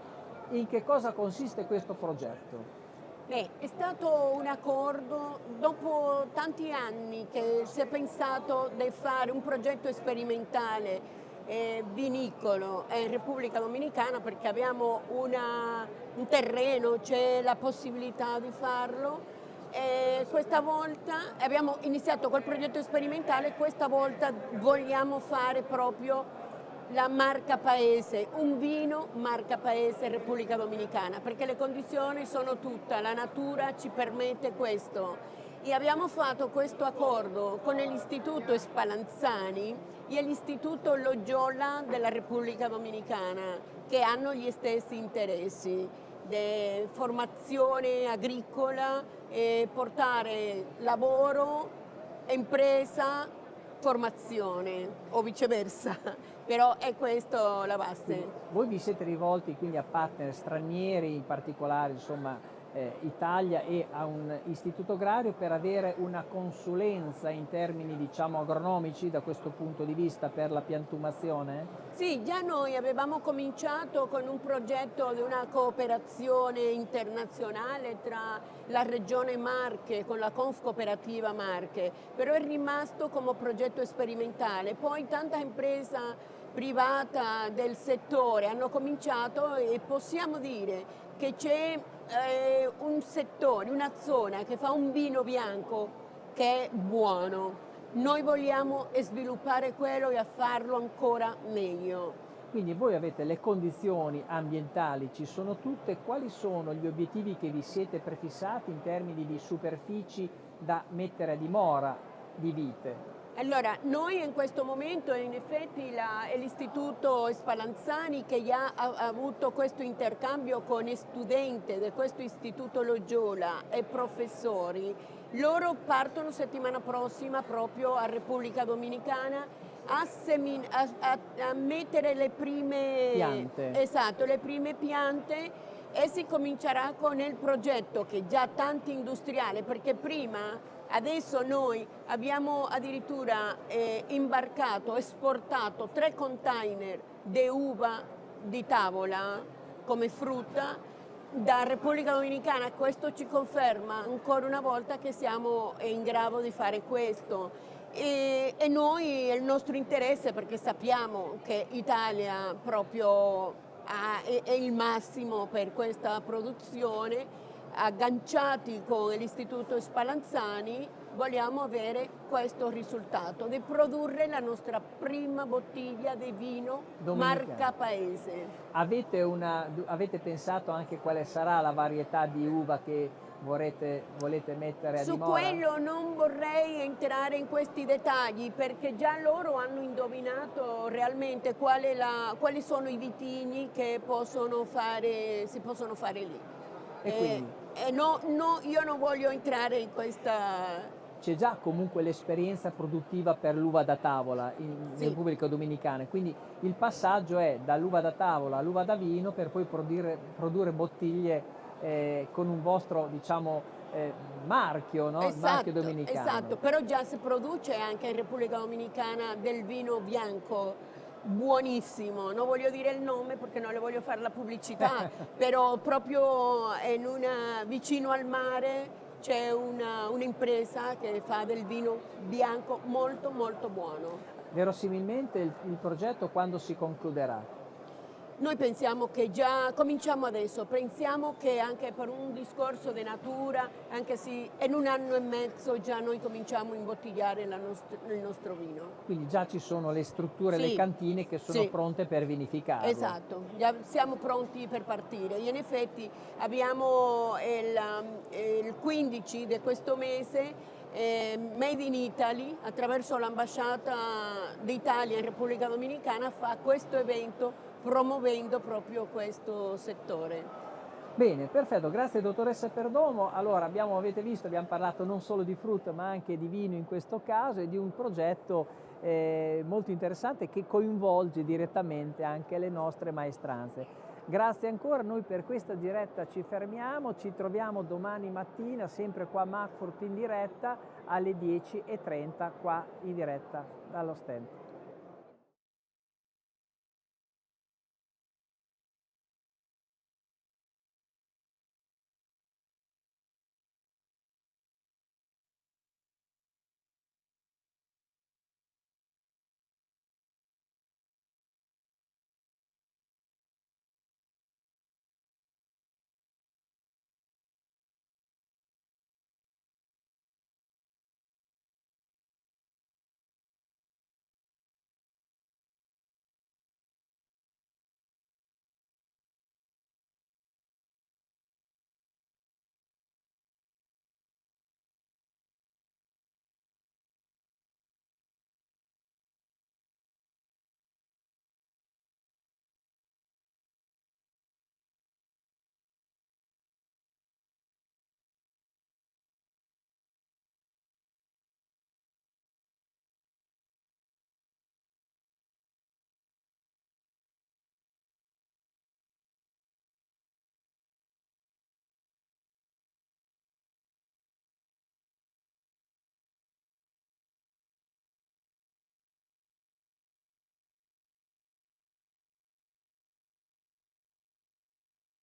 in che cosa consiste questo progetto? È stato un accordo dopo tanti anni che si è pensato di fare un progetto sperimentale vinicolo in Repubblica Dominicana, perché abbiamo un terreno, c'è la possibilità di farlo. Questa volta abbiamo iniziato col progetto sperimentale, questa volta vogliamo fare proprio la marca paese, un vino marca paese Repubblica Dominicana, perché le condizioni sono tutte, la natura ci permette questo. E abbiamo fatto questo accordo con l'Istituto Spallanzani e l'Istituto Loyola della Repubblica Dominicana, che hanno gli stessi interessi di formazione agricola, portare lavoro, impresa, formazione o viceversa, però è questo la base. Voi vi siete rivolti quindi a partner stranieri, in particolare insomma Italia, e a un istituto agrario per avere una consulenza in termini diciamo agronomici da questo punto di vista per la piantumazione? Sì, già noi avevamo cominciato con un progetto di una cooperazione internazionale tra la Regione Marche con la Confcooperativa Marche, però è rimasto come progetto sperimentale. Poi tanta impresa privata del settore hanno cominciato e possiamo dire che c'è un settore, una zona che fa un vino bianco che è buono. Noi vogliamo sviluppare quello e farlo ancora meglio. Quindi voi avete le condizioni ambientali, ci sono tutte, quali sono gli obiettivi che vi siete prefissati in termini di superfici da mettere a dimora di vite? Allora, noi in questo momento in effetti è l'Istituto Spallanzani che già ha avuto questo intercambio con studenti di questo Istituto Loyola e professori. Loro partono settimana prossima proprio a Repubblica Dominicana a mettere le prime piante. Esatto, le prime piante, e si comincerà con il progetto che già tanti industriali, perché prima adesso noi abbiamo addirittura imbarcato, esportato 3 container di uva di tavola come frutta da Repubblica Dominicana. Questo ci conferma ancora una volta che siamo in grado di fare questo. E noi è il nostro interesse, perché sappiamo che Italia proprio è il massimo per questa produzione. Agganciati con l'Istituto Spallanzani vogliamo avere questo risultato, di produrre la nostra prima bottiglia di vino marca paese. Avete pensato anche quale sarà la varietà di uva che volete mettere a Su dimora? quello non vorrei entrare in questi dettagli perché già loro hanno indovinato realmente quali sono i vitigni che si possono fare lì. E quindi Io non voglio entrare in questa... c'è già comunque l'esperienza produttiva per l'uva da tavola Sì. in Repubblica Dominicana, quindi il passaggio è dall'uva da tavola all'uva da vino per poi produrre bottiglie con un vostro, diciamo, marchio, no? Il marchio dominicano. Esatto, però già si produce anche in Repubblica Dominicana del vino bianco buonissimo, non voglio dire il nome perché non le voglio fare la pubblicità, però proprio vicino al mare c'è un'impresa che fa del vino bianco molto molto buono. Verosimilmente il progetto quando si concluderà? Noi pensiamo che già cominciamo adesso, pensiamo che anche per un discorso di natura, anche se in 1 anno e mezzo già noi cominciamo a imbottigliare il nostro vino. Quindi già ci sono le strutture, Sì, le cantine che sono sì. pronte per vinificarlo. Esatto, già siamo pronti per partire. In effetti abbiamo il 15 di questo mese Made in Italy, attraverso l'ambasciata d'Italia in Repubblica Dominicana, fa questo evento promuovendo proprio questo settore. Bene, perfetto, grazie dottoressa Perdomo. Allora avete visto, abbiamo parlato non solo di frutta ma anche di vino in questo caso e di un progetto molto interessante che coinvolge direttamente anche le nostre maestranze. Grazie ancora, noi per questa diretta ci fermiamo, ci troviamo domani mattina sempre qua a Markforth in diretta alle 10:30 qua in diretta dallo stand.